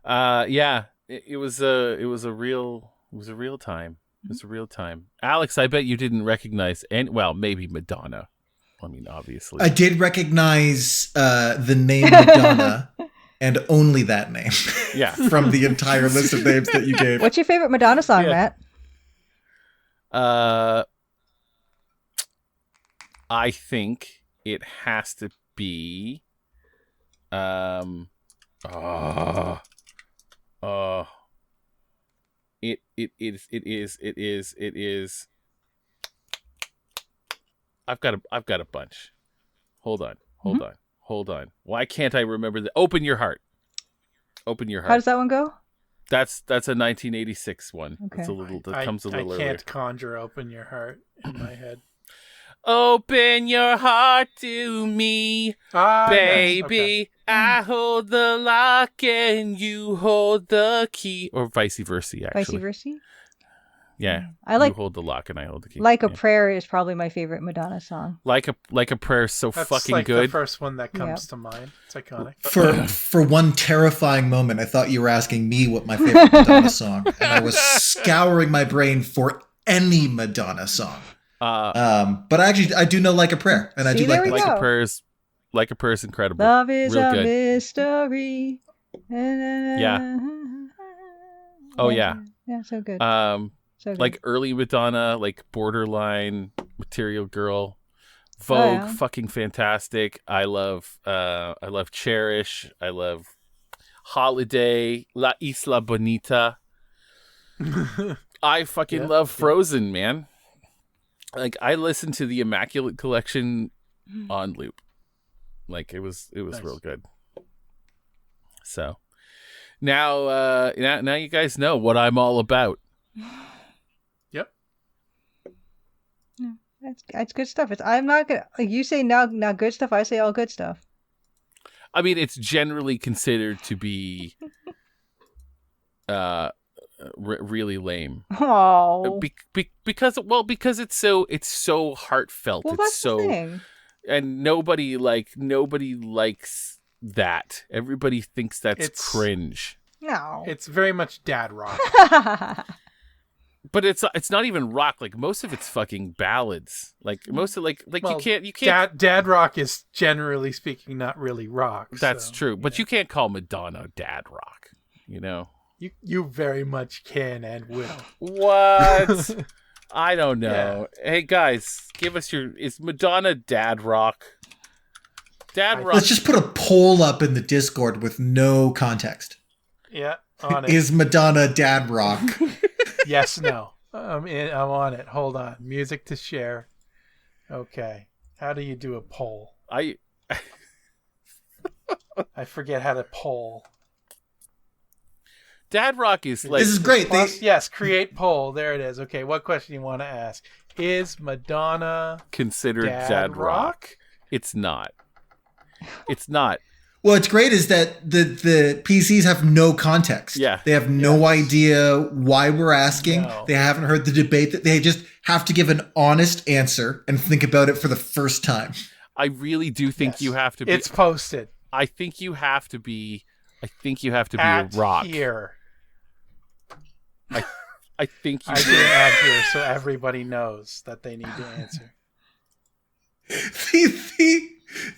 Yeah, it was a real time. It was a real time. Alex, I bet you didn't recognize maybe Madonna. I mean, obviously. I did recognize the name Madonna and only that name. Yeah. From the entire list of names that you gave. What's your favorite Madonna song, Matt? I think it has to be It is. I've got a bunch. Hold on. Why can't I remember the Open Your Heart? Open Your Heart. How does that one go? That's a 1986 one. Okay. That comes a little earlier. I can't conjure Open Your Heart in my head. Open your heart to me, baby. Yes. Okay. I hold the lock and you hold the key, or vice versa. Actually, Vice versa. Yeah, I like you hold the lock and I hold the key. Like a Prayer is probably my favorite Madonna song. Like a Prayer is so That's fucking like good. The first one that comes to mind. It's iconic. For one terrifying moment, I thought you were asking me what my favorite Madonna song, and I was scouring my brain for any Madonna song. But I do know Like a Prayer, and I do like that. Like a Prayer is incredible. Love is real a good. mystery. Yeah. Oh yeah. Yeah, so good. So good. Like early Madonna, like Borderline, Material Girl, Vogue, fucking fantastic. I love Cherish. I love Holiday, La Isla Bonita. I fucking love Frozen, man. Like I listened to the Immaculate Collection on loop. Like it was nice. Real good. So now you guys know what I'm all about. Yep. Yeah, it's good stuff. I'm not gonna like you say now good stuff. I say all good stuff. I mean, it's generally considered to be really lame. Oh, because it's so heartfelt. Well, that's the thing. And nobody likes that. Everybody thinks it's cringe. No, it's very much dad rock. But it's not even rock. Like most of it's fucking ballads. Like most of you can't. Dad rock is generally speaking not really rock. That's true. But you can't call Madonna dad rock. You know. You very much can and will. What? I don't know. Yeah. Hey guys, give us is Madonna dad rock? Dad rock. Let's just put a poll up in the Discord with no context. Yeah, on it. Is Madonna dad rock? Yes, no. I'm on it. Hold on. Music to share. Okay. How do you do a poll? I forget how to poll. Dad rock is like... This is great. Yes, create poll. There it is. Okay, what question you want to ask? Is Madonna considered dad rock? It's not. It's not. What's great is that the PCs have no context. Yeah. They have no idea why we're asking. No. They haven't heard the debate. That they just have to give an honest answer and think about it for the first time. I really do think you have to be... It's posted. I think you have to be at a rock. Here. I think you I did add here so everybody knows that they need to answer.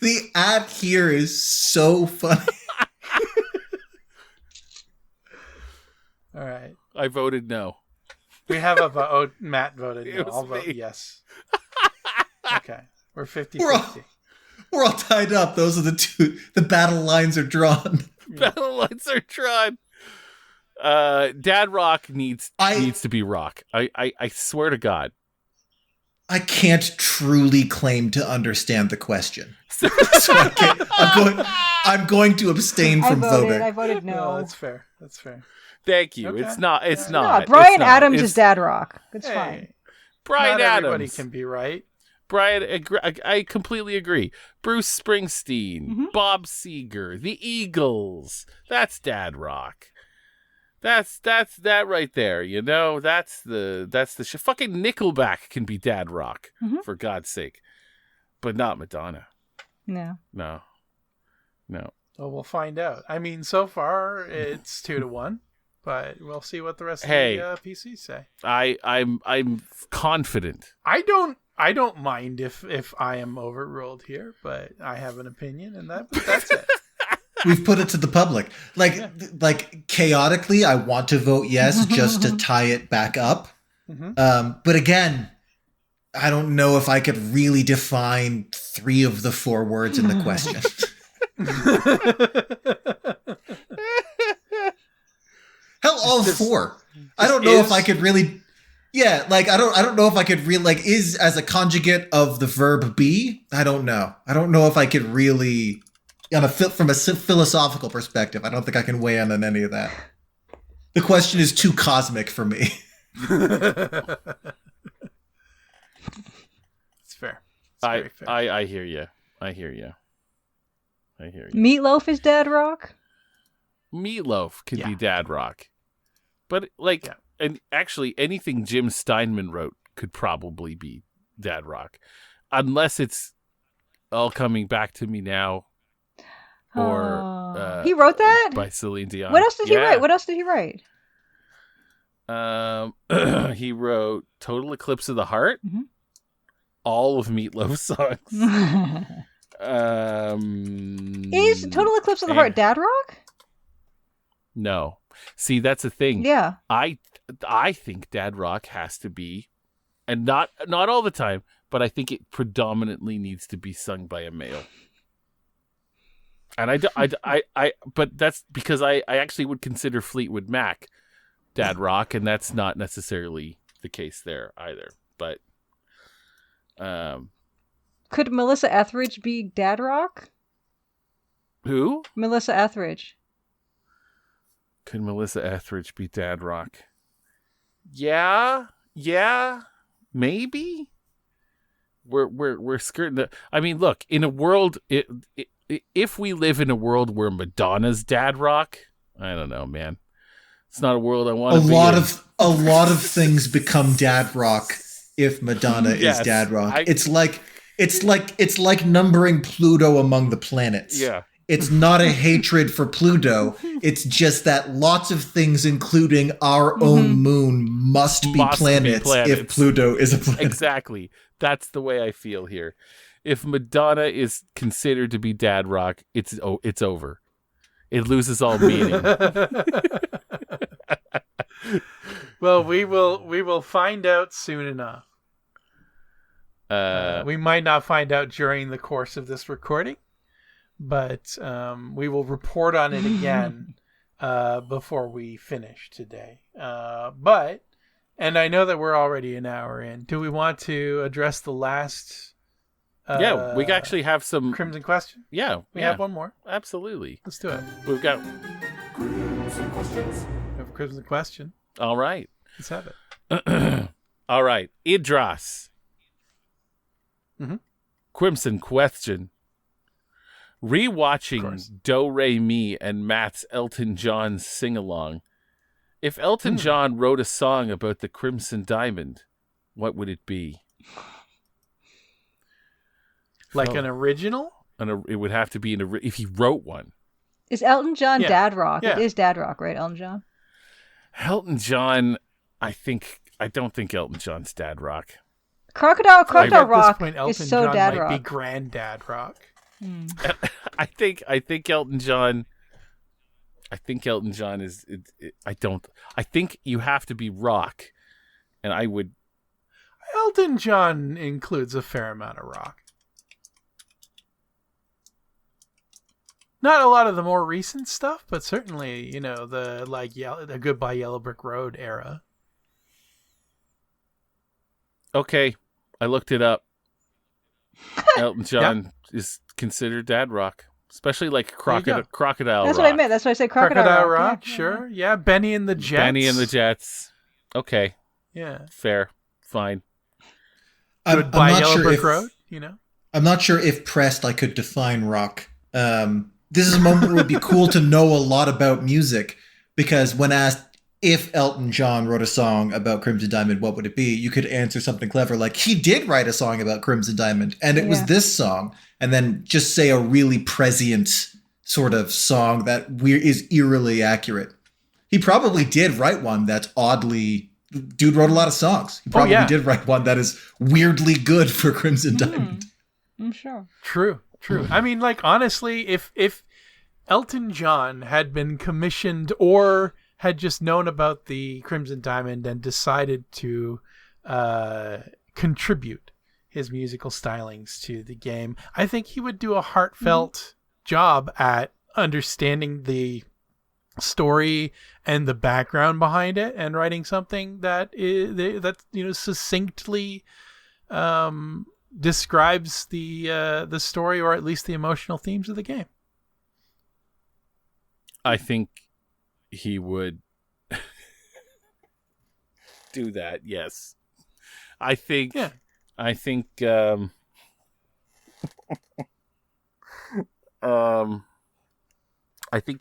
The ad here is so funny. All right. I voted no. We have a vote. Matt voted no. I'll vote me. Yes. Okay. We're 50-50. We're all tied up. Those are the two. The battle lines are drawn. Battle lines are drawn. Dad rock needs to be rock. I swear to God. I can't truly claim to understand the question. So I'm going to abstain from voting. I voted no. That's fair. That's fair. Thank you. Okay. It's not. No, Bryan Adams is dad rock. It's fine. Bryan Adams. Everybody can be right. Bryan, I completely agree. Bruce Springsteen, Bob Seger, the Eagles. That's dad rock. That's that right there. You know, that's the fucking Nickelback can be dad rock, for God's sake, but not Madonna. No. No. Well, we'll find out. I mean, so far it's 2-1, but we'll see what the rest of the PCs say. I'm confident. I don't mind if I am overruled here, but I have an opinion, and that's it. We've put it to the public. Like chaotically, I want to vote yes just to tie it back up. But again, I don't know if I could really define 3 of the 4 words in the question. Hell, all 4. I don't know if I could really. Yeah, like I don't know if I could really is as a conjugate of the verb be. I don't know. I don't know if I could really. From a philosophical perspective, I don't think I can weigh in on any of that. The question is too cosmic for me. It's fair. It's very fair. I hear you. Meatloaf is dad rock? Meatloaf can be dad rock. But and actually anything Jim Steinman wrote could probably be dad rock. Unless it's All Coming Back to Me Now. Or he wrote that by Celine Dion. What else did he write? He wrote Total Eclipse of the Heart, all of Meatloaf's songs. Is Total Eclipse of the Heart dad rock? No, see that's the thing. Yeah, I think dad rock has to be, and not all the time, but I think it predominantly needs to be sung by a male. And but that's because I actually would consider Fleetwood Mac dad rock, and that's not necessarily the case there either. But could Melissa Etheridge be dad rock? Who? Melissa Etheridge. Could Melissa Etheridge be dad rock? Yeah, maybe. We're skirting the. I mean, look, in a world if we live in a world where Madonna's dad rock, I don't know, man. It's not a world I want to be in. A lot of things become dad rock if Madonna is dad rock. It's like numbering Pluto among the planets. Yeah. It's not a hatred for Pluto. It's just that lots of things, including our own moon, must be planets if Pluto is a planet. Exactly. That's the way I feel here. If Madonna is considered to be dad rock, it's over. It loses all meaning. Well, we will find out soon enough. We might not find out during the course of this recording, but we will report on it again before we finish today. And I know that we're already an hour in. Do we want to address the last? We actually have some Crimson question. Yeah, we have one more. Absolutely, let's do it. We've got Crimson questions. We have a Crimson question. All right, let's have it. All right, Idras. Crimson question. Rewatching Do Re Mi and Matt's Elton John sing along. If Elton John wrote a song about the Crimson Diamond, what would it be? Like an original? It would have to be if he wrote one. Is Elton John dad rock? Yeah. It is dad rock, right, Elton John? Elton John, I don't think Elton John's dad rock. Crocodile Rock Elton is so John dad might rock. Be granddad rock. I think Elton John. I think Elton John is. I think you have to be rock, and I would. Elton John includes a fair amount of rock. Not a lot of the more recent stuff, but certainly, the Goodbye Yellow Brick Road era. Okay, I looked it up. Elton John is considered dad rock, especially like Crocodile That's Rock. What I meant. That's why I said Crocodile Rock. Sure. Yeah, Benny and the Jets. Benny and the Jets. Okay. Yeah. Fair. Fine. Goodbye Yellow Brick Road. I'm not sure if pressed I could define rock. This is a moment where it would be cool to know a lot about music, because when asked, if Elton John wrote a song about Crimson Diamond, what would it be? You could answer something clever like, he did write a song about Crimson Diamond, and it was this song. And then just say a really prescient sort of song that is eerily accurate. He probably did write one that's oddly... Dude wrote a lot of songs. He probably did write one that is weirdly good for Crimson Diamond. I'm sure. True. I mean, like, honestly, if Elton John had been commissioned or had just known about the Crimson Diamond and decided to contribute his musical stylings to the game, I think he would do a heartfelt job at understanding the story and the background behind it and writing something that succinctly describes the story, or at least the emotional themes of the game. I think he would do that. Yes. I think I think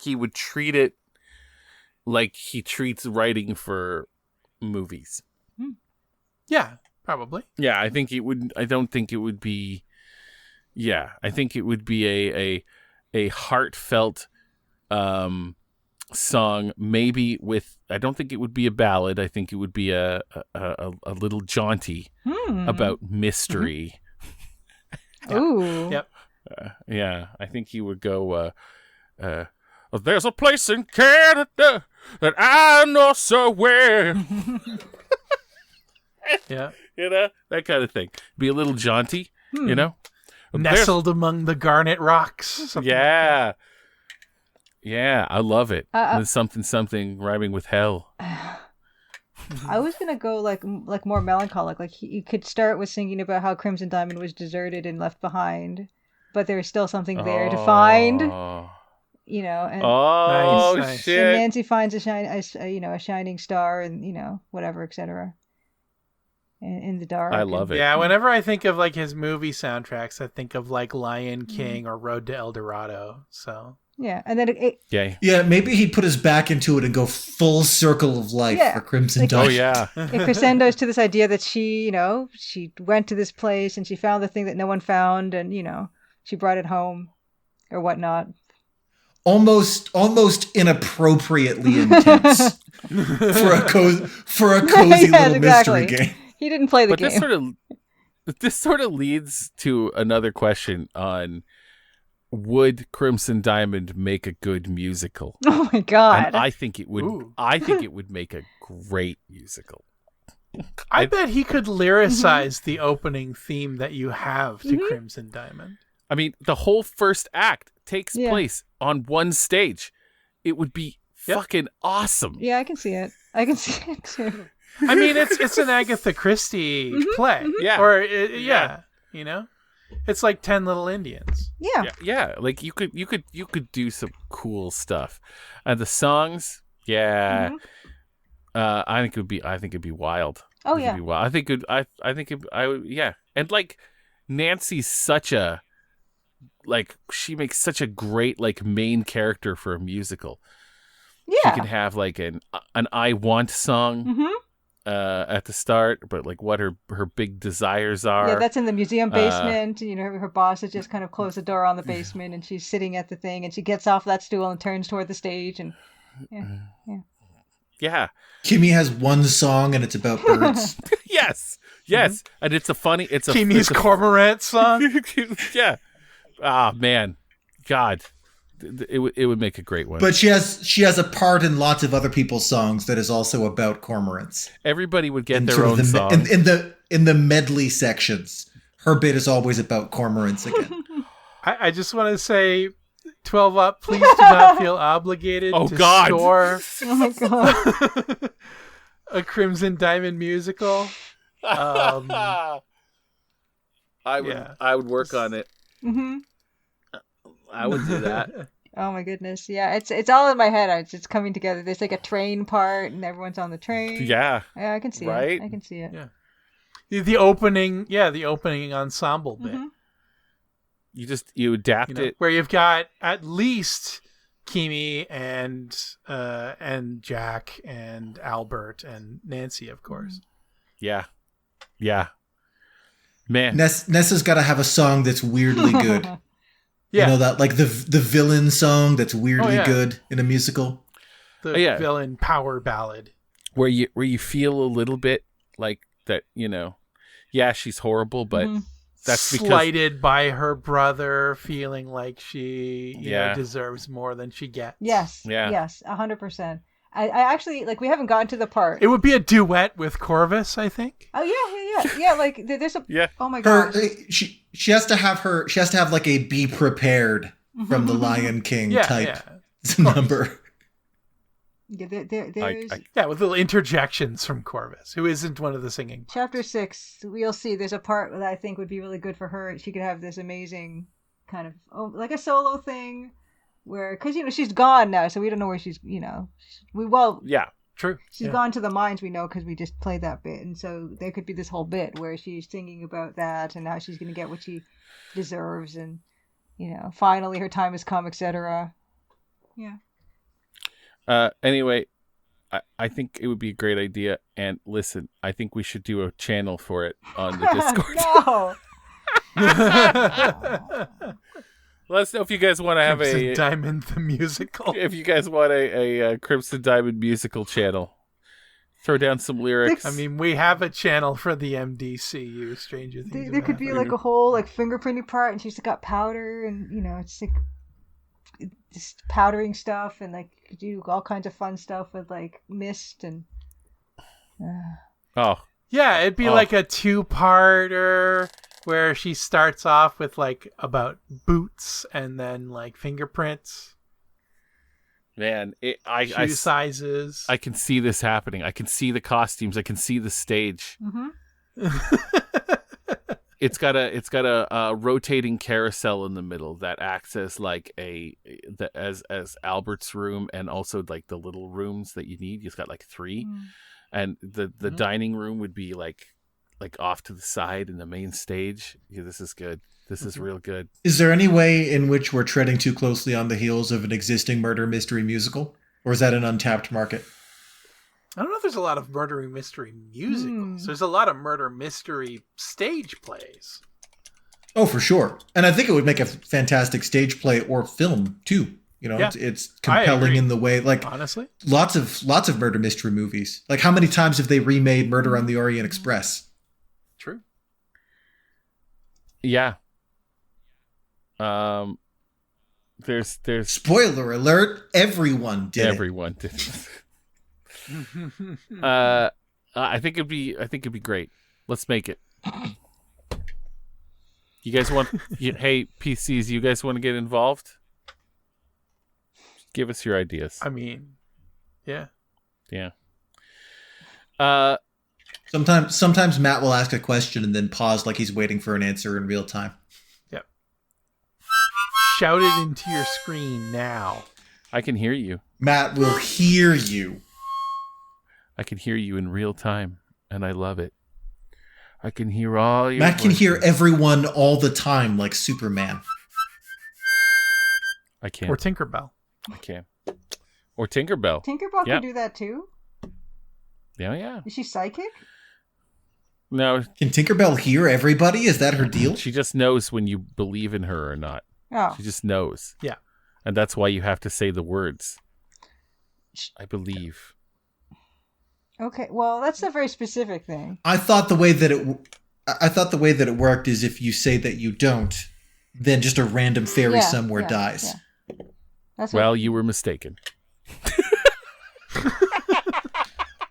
he would treat it like he treats writing for movies. Yeah, probably. Yeah, I think it would. I don't think it would be. Yeah, I think it would be a heartfelt song, maybe with. I don't think it would be a ballad. I think it would be a little jaunty about mystery. Ooh. Yep. Yeah, I think he would go. There's a place in Canada that I know so well. Yeah. You know, that kind of thing. Be a little jaunty, you know? Nestled among the garnet rocks. Yeah. Yeah, I love it. There's something rhyming with hell. I was going to go like more melancholic. Like you could start with singing about how Crimson Diamond was deserted and left behind, but there's still something there to find. You know, and nice. Shit! And Nancy finds a shining star, and whatever, etc. In the dark. I love it. Yeah, whenever I think of like his movie soundtracks, I think of like Lion King or Road to El Dorado. So yeah, and then yeah, maybe he'd put his back into it and go full circle of life for Crimson Diamond. Oh yeah, it crescendos to this idea that she went to this place and she found the thing that no one found, and she brought it home or whatnot. Almost inappropriately intense for a cozy little mystery game. He didn't play the game. This sort of leads to another question on: would Crimson Diamond make a good musical? Oh my god! And I think it would. Ooh. I think it would make a great musical. I bet he could lyricize the opening theme that you have to Crimson Diamond. I mean, the whole first act takes place on one stage. It would be fucking awesome. Yeah, I can see it. I can see it too. I mean, it's an Agatha Christie play. Yeah. Or it's like 10 Little Indians. Yeah. Like you could do some cool stuff. And the songs, I think it'd be wild. Oh yeah. I think I would. Yeah. And like Nancy's such a. Like she makes such a great like main character for a musical. Yeah, she can have like an I want song at the start, but like what her big desires are. Yeah, that's in the museum basement. Her boss has just kind of closed the door on the basement, and she's sitting at the thing, and she gets off that stool and turns toward the stage, and yeah. Kimmy has one song, and it's about birds. yes, and it's Kimmy's cormorant song. Yeah. Ah, man. God. It would make a great one. But she has a part in lots of other people's songs that is also about cormorants. Everybody would get their own song. In the medley sections, her bit is always about cormorants again. I just want to say, 12 Up, please do not feel obligated to store a Crimson Diamond musical. I would work on it. Mm-hmm. I would do that. Oh my goodness. Yeah, it's all in my head. It's coming together. There's like a train part and everyone's on the train. Yeah. Yeah, I can see it. I can see it. Yeah. The opening ensemble bit. You adapt it. Where you've got at least Kimi and Jack and Albert and Nancy, of course. Yeah. Man, Nessa's got to have a song that's weirdly good. Yeah. You know that, like the villain song that's weirdly good in a musical. The villain power ballad. Where you feel a little bit like that, she's horrible, but that's because slighted by her brother, feeling like she deserves more than she gets. Yes. Yeah. Yes. 100%. I actually, like, we haven't gotten to the part. It would be a duet with Corvus, I think. Oh yeah. Like there's a oh my god. gosh. She has to have like a "Be Prepared" from the Lion King type number. Yeah, there's with little interjections from Corvus, who isn't one of the singing. Chapter 6, we'll see. There's a part that I think would be really good for her. She could have this amazing kind of like a solo thing. Where, because she's gone now, so we don't know where she's. True. She's gone to the mines, we know, because we just played that bit, and so there could be this whole bit where she's thinking about that and how she's going to get what she deserves, and finally her time has come, etc. Yeah. Anyway, I think it would be a great idea, and listen, I think we should do a channel for it on the Discord. No. Let us know if you guys want to have Crimson Diamond the musical. If you guys want a Crimson Diamond musical channel, throw down some lyrics. I mean, we have a channel for the MDCU, Stranger Things. There could be like a whole like fingerprinting part, and she's got powder, and it's like just powdering stuff, and like you could do all kinds of fun stuff with like mist and. Yeah, it'd be like a 2-parter. Where she starts off with like about boots and then like fingerprints. Man, shoe sizes. I can see this happening. I can see the costumes. I can see the stage. It's got a rotating carousel in the middle that acts as like as Albert's room, and also like the little rooms that you need. You've got like 3, and the dining room would be like off to the side in the main stage. Yeah, this is good. This is real good. Is there any way in which we're treading too closely on the heels of an existing murder mystery musical? Or is that an untapped market? I don't know if there's a lot of murder mystery musicals. There's a lot of murder mystery stage plays. Oh, for sure. And I think it would make a fantastic stage play or film too. It's compelling in the way, like, honestly, lots of murder mystery movies. Like, how many times have they remade Murder on the Orient Express? True. Yeah. There's spoiler alert. Everyone did. I think it'd be great. Let's make it. You guys want? Hey, PCs, you guys want to get involved? Give us your ideas. I mean, yeah. Sometimes Matt will ask a question and then pause like he's waiting for an answer in real time. Yep. Shout it into your screen now. I can hear you. Matt will hear you. I can hear you in real time, and I love it. I can hear all your Matt can voices. hear everyone all the time, like Superman. I can. Or Tinkerbell. I can. Or Tinkerbell. Tinkerbell can do that too? Yeah. Is she psychic? No. Can Tinkerbell hear everybody? Is that her deal? She just knows when you believe in her or not. Oh. She just knows. Yeah. And that's why you have to say the words. I believe. Okay, well, that's a very specific thing. I thought the way that it worked is if you say that you don't, then just a random fairy somewhere dies. Yeah. Well, you were mistaken.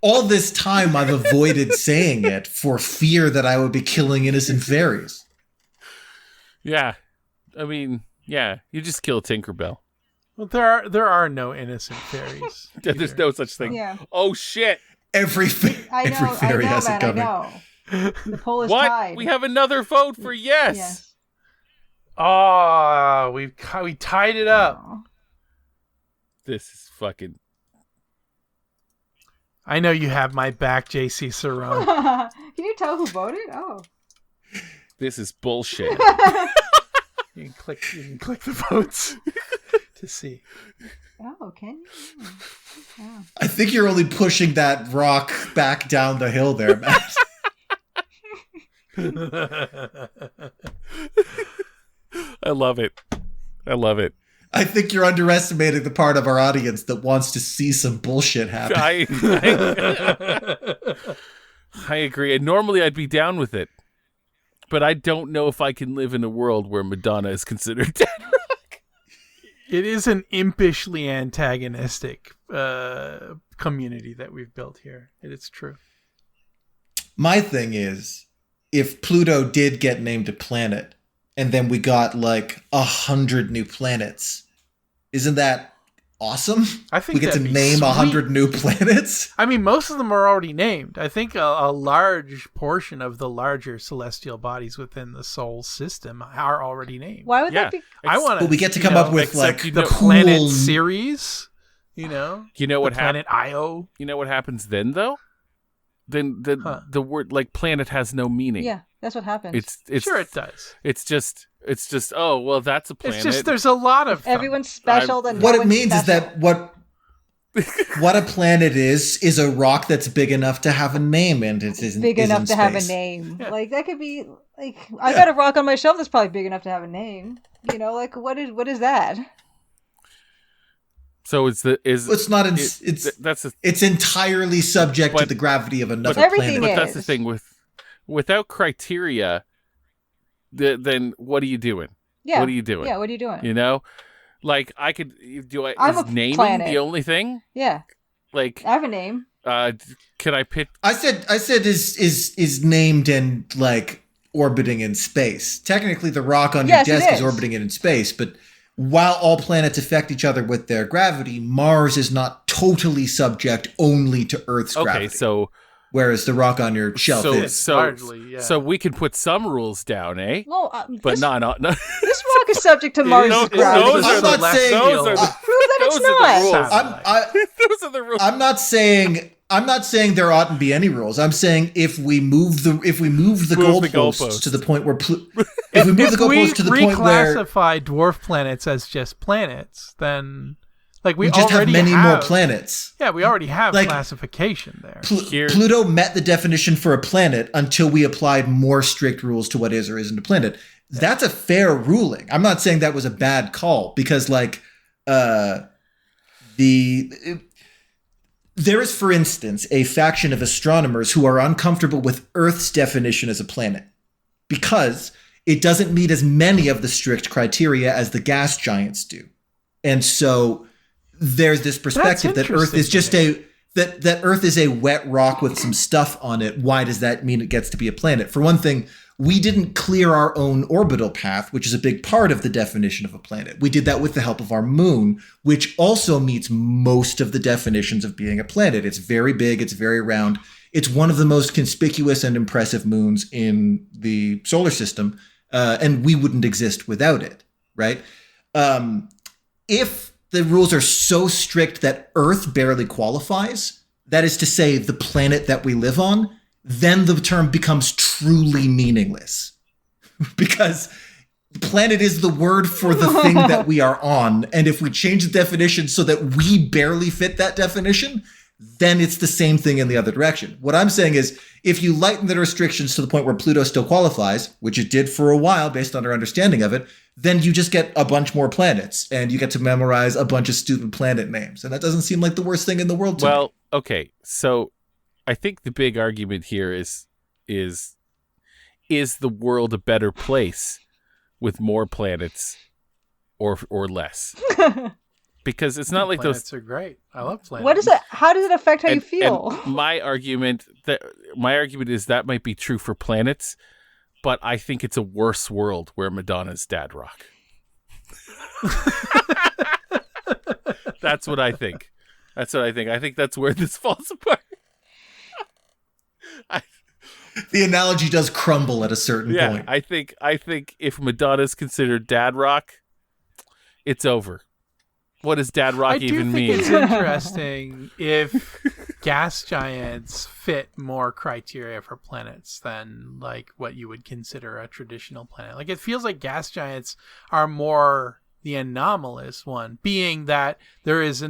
All this time I've avoided saying it for fear that I would be killing innocent fairies. Yeah. I mean, yeah, you just kill Tinkerbell. Well, there are no innocent fairies. There's no such thing. Yeah. Oh, shit. Every fairy has it coming. I know. The poll is what? tied. We have another vote for yes. Oh, we tied it up. Oh. This is fucking... I know you have my back, JC Saron. Can you tell who voted? Oh. This is bullshit. You can click the votes to see. can you? Yeah. I think you're only pushing that rock back down the hill there, Matt. I love it. I think you're underestimating the part of our audience that wants to see some bullshit happen. I agree. And normally I'd be down with it. But I don't know if I can live in a world where Madonna is considered dead rock. It is an impishly antagonistic community that we've built here. It's true. My thing is, if Pluto did get named a planet, and then we got like 100 new planets, isn't that awesome? I think we get to name 100 new planets. I mean, most of them are already named. I think a large portion of the larger celestial bodies within the Sol system are already named. Why would that be? I want to. But we get to come up with like the cool planet series. You know what planet Io. You know what happens then, though? Then the word like planet has no meaning. Yeah, that's what happens. It's sure it does. It's just oh well, that's a planet. It's just there's a lot of everyone's special. Then what it means is that what a planet is a rock that's big enough to have a name, and it isn't big enough to space. have a name. Yeah. Like that could be like I got a rock on my shelf that's probably big enough to have a name. You know, like what is that? So it's entirely subject to the gravity of another planet. But that's the thing without criteria. Then what are you doing? Yeah. What are you doing? Yeah. What are you doing? You know, like I could do. I'm is naming planet. The only thing? Yeah. Like I have a name. Can I pick? I said is named and like orbiting in space. Technically, the rock on your desk is orbiting it in space, but. While all planets affect each other with their gravity, Mars is not totally subject only to Earth's gravity. Okay, so whereas the rock on your shelf is largely, yeah. So we can put some rules down, eh? Well, but not. This rock is subject to Mars' gravity. Those are the rules. I'm not saying there oughtn't be any rules. I'm saying if we move the goalposts to the point where if we move the goalposts to the point where reclassify dwarf planets as just planets, then like we just have many more planets. Yeah, we already have classification there. Pluto met the definition for a planet until we applied more strict rules to what is or isn't a planet. That's a fair ruling. I'm not saying that was a bad call because there is, for instance, a faction of astronomers who are uncomfortable with Earth's definition as a planet because it doesn't meet as many of the strict criteria as the gas giants do. And so there's this perspective that Earth is just that Earth is a wet rock with some stuff on it. Why does that mean it gets to be a planet? For one thing, we didn't clear our own orbital path, which is a big part of the definition of a planet. We did that with the help of our moon, which also meets most of the definitions of being a planet. It's very big. It's very round. It's one of the most conspicuous and impressive moons in the solar system, and we wouldn't exist without it, right? If the rules are so strict that Earth barely qualifies, that is to say, the planet that we live on, then the term becomes truly meaningless because planet is the word for the thing that we are on. And if we change the definition so that we barely fit that definition, then it's the same thing in the other direction. What I'm saying is if you lighten the restrictions to the point where Pluto still qualifies, which it did for a while based on our understanding of it, then you just get a bunch more planets and you get to memorize a bunch of stupid planet names. And that doesn't seem like the worst thing in the world to me. Okay. So I think the big argument here is the world a better place with more planets or less? Because it's not like planets those are great. I love planets. What is it? How does it affect how you feel? And my argument is that might be true for planets, but I think it's a worse world where Madonna's dad rock. That's what I think. I think that's where this falls apart. The analogy does crumble at a certain point. I think if Madonna's considered dad rock, it's over. What does dad rock even mean? I do think it's interesting if gas giants fit more criteria for planets than like what you would consider a traditional planet. Like it feels like gas giants are more the anomalous one, being that there is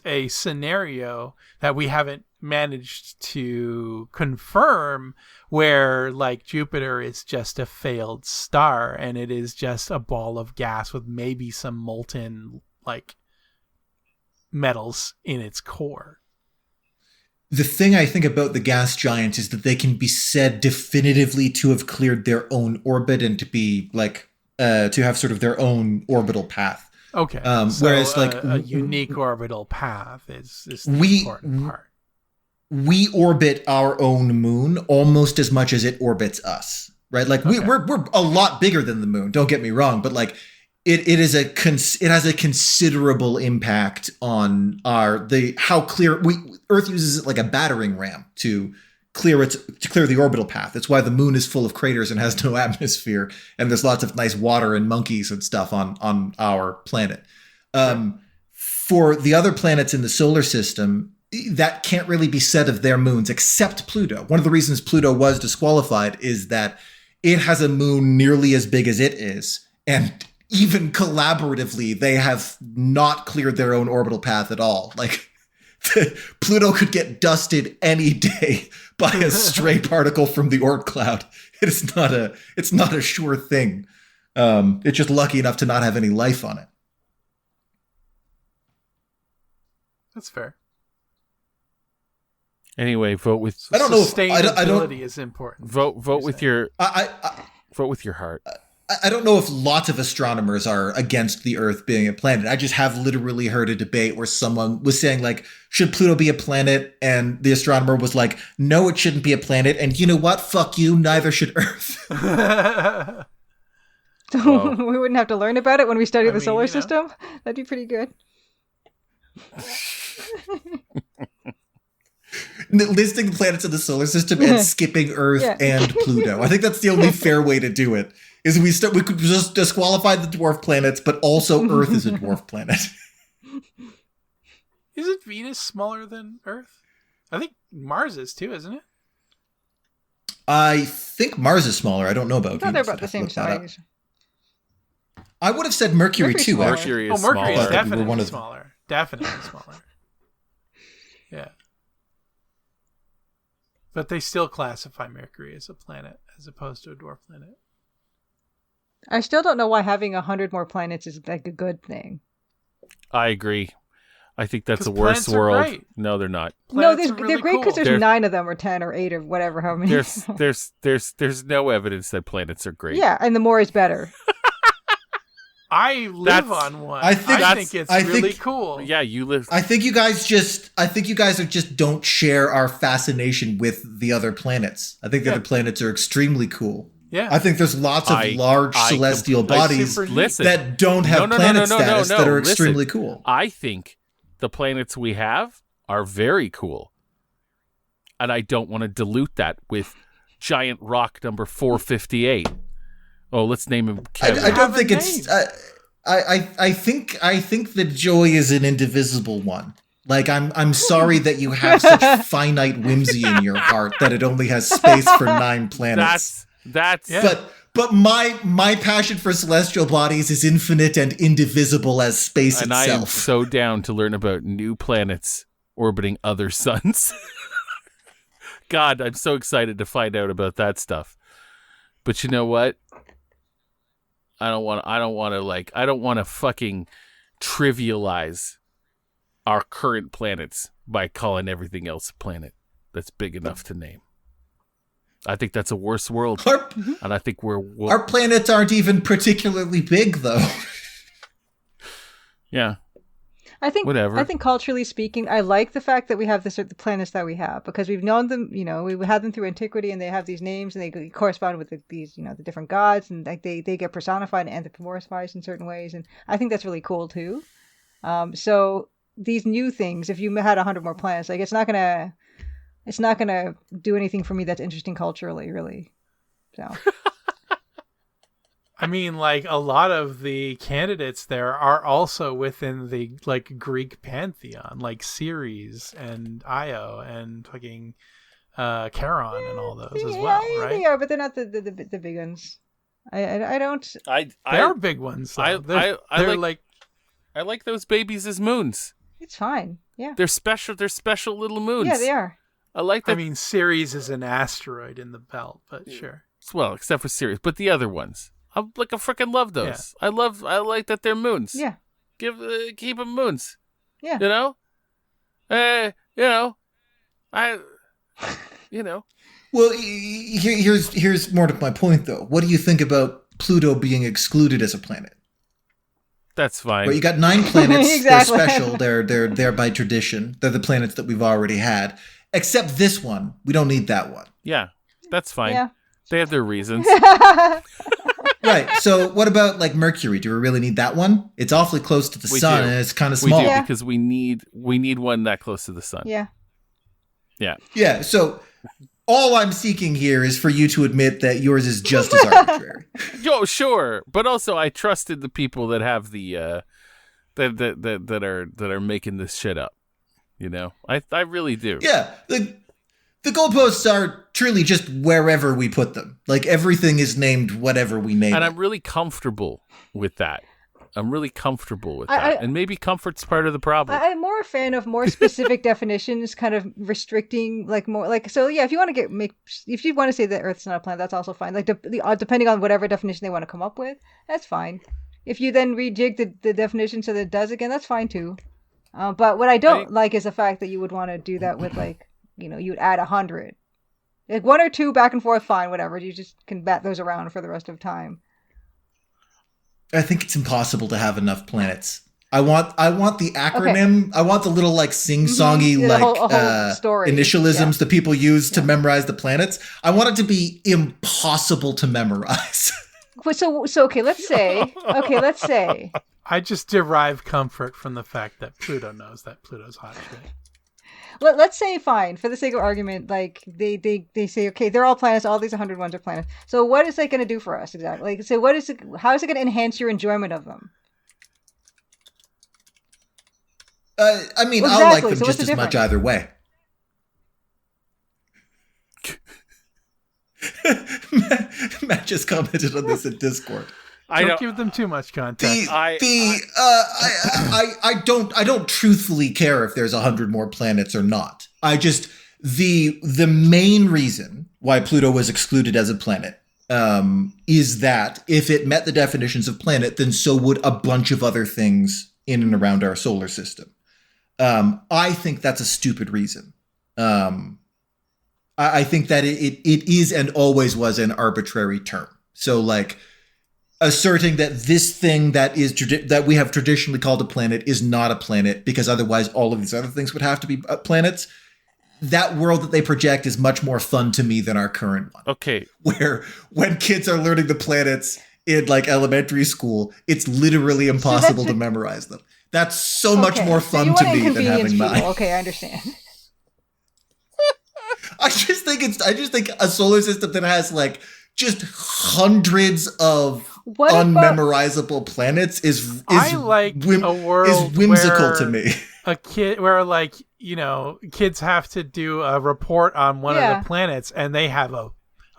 a scenario that we haven't managed to confirm where like Jupiter is just a failed star and it is just a ball of gas with maybe some molten like metals in its core. The thing I think about the gas giants is that they can be said definitively to have cleared their own orbit and to be like to have sort of their own orbital path. Okay. So whereas like a unique orbital path is the important part. We orbit our own moon almost as much as it orbits us, right? Like we're a lot bigger than the moon. Don't get me wrong, but like it has a considerable impact on how clear Earth uses it like a battering ram to clear the orbital path. That's why the moon is full of craters and has no atmosphere, and there's lots of nice water and monkeys and stuff on our planet. For the other planets in the solar system, that can't really be said of their moons, except Pluto. One of the reasons Pluto was disqualified is that it has a moon nearly as big as it is, and even collaboratively, they have not cleared their own orbital path at all. Like, Pluto could get dusted any day by a stray particle from the Oort cloud. It's not a sure thing. It's just lucky enough to not have any life on it. That's fair. Anyway, vote with. I don't know. Sustainability is important. Vote with your. Vote with your heart. I don't know if lots of astronomers are against the Earth being a planet. I just have literally heard a debate where someone was saying, like, should Pluto be a planet? And the astronomer was like, no, it shouldn't be a planet. And you know what? Fuck you. Neither should Earth. So we wouldn't have to learn about it when we study the solar system? That'd be pretty good. Listing the planets in the solar system and skipping Earth and Pluto. I think that's the only fair way to do it. Is we could just disqualify the dwarf planets, but also Earth is a dwarf planet. Isn't Venus smaller than Earth? I think Mars is too, isn't it? I think Mars is smaller. I don't know about Venus. They're about the same size. I would have said Mercury too. Mercury is Mercury smaller. is definitely smaller. Definitely smaller. Yeah. But they still classify Mercury as a planet as opposed to a dwarf planet. I still don't know why having 100 more planets is like a good thing. I agree. I think that's a worse world. Great. No, they're not. Planets they're great because there's 9 of them or 10 or 8 or whatever. How many? There's no evidence that planets are great. Yeah, and the more is better. I live on one. I think it's really cool. Yeah, you live. I think you guys just don't share our fascination with the other planets. I think the other planets are extremely cool. Yeah. I think there's lots of large celestial bodies that don't have planet status that are extremely cool. I think the planets we have are very cool. And I don't want to dilute that with giant rock number 458. Oh, let's name him Kevin. I don't think it's... I think that joy is an indivisible one. Like, I'm sorry that you have such finite whimsy in your heart that it only has space for 9 planets. But my passion for celestial bodies is infinite and indivisible as space and itself. I am so down to learn about new planets orbiting other suns. God, I'm so excited to find out about that stuff. But you know what? I don't want to fucking trivialize our current planets by calling everything else a planet that's big enough to name. I think that's a worse world. And I think our planets aren't even particularly big, though. Yeah. I think whatever. I think culturally speaking, I like the fact that we have the planets that we have because we've known them. You know, we had them through antiquity, and they have these names, and they correspond with these, the different gods, and like they get personified and anthropomorphized in certain ways, and I think that's really cool too. So these new things, if you had 100 more planets, like it's not gonna do anything for me that's interesting culturally, really. So. I mean, like, a lot of the candidates there are also within the, like, Greek pantheon, like Ceres and Io and fucking Charon and all those as well, right? They are, but they're not the big ones. I don't. They're big ones. Though. I like those babies as moons. It's fine. Yeah. They're special. They're special little moons. Yeah, they are. I like that. I mean, Ceres is an asteroid in the belt, but sure. Well, except for Ceres, but the other ones, I freaking love those. Yeah. I like that they're moons. Yeah. Keep them moons. Yeah. You know. Well, here's more to my point though. What do you think about Pluto being excluded as a planet? That's fine. Well, you got 9 planets. Exactly. They're special. They're by tradition. They're the planets that we've already had. Except this one, we don't need that one. Yeah, that's fine. Yeah. They have their reasons. Right. So what about like Mercury? Do we really need that one? It's awfully close to the sun, and it's kind of small. We do, because we need one that close to the sun. Yeah. Yeah. Yeah. So all I'm seeking here is for you to admit that yours is just as arbitrary. Yo, sure, but also I trusted the people that have the that are making this shit up. You know, I really do. Yeah. The goalposts are truly just wherever we put them. Like everything is named whatever we name and it. I'm really comfortable with that. And maybe comfort's part of the problem. I'm more a fan of more specific definitions, kind of restricting, like more like. So yeah, if you want to say that Earth's not a planet, that's also fine. Like depending on whatever definition they want to come up with, that's fine. If you then rejig the definition so that it does again, that's fine too. But what I don't like is the fact that you would want to do that with like, you'd add 100. Like 1 or 2 back and forth, fine, whatever. You just can bat those around for the rest of time. I think it's impossible to have enough planets. I want the acronym. Okay. I want the little like sing-songy whole story. Initialisms that people use to memorize the planets. I want it to be impossible to memorize. So okay, let's say. I just derive comfort from the fact that Pluto knows that Pluto's hot shit. Let's say, fine, for the sake of argument, like they say, okay, they're all planets. All these 100 ones are planets. So what is that going to do for us exactly? Like, so how is it going to enhance your enjoyment of them? I mean, I'll like them just as much either way. Matt just commented on this in Discord. Don't give them too much context. I don't truthfully care if there's 100 more planets or not. I just the main reason why Pluto was excluded as a planet is that if it met the definitions of planet, then so would a bunch of other things in and around our solar system. I think that's a stupid reason. I think that it is and always was an arbitrary term. So like asserting that this thing that is that we have traditionally called a planet is not a planet because otherwise all of these other things would have to be planets. That world that they project is much more fun to me than our current one. Okay. Where when kids are learning the planets in like elementary school, it's literally impossible to memorize them. That's so much more fun to me than having mine. Okay, I understand. I just think a solar system that has like just hundreds of unmemorizable planets is whimsical to me. A kid where like, kids have to do a report on one of the planets and they have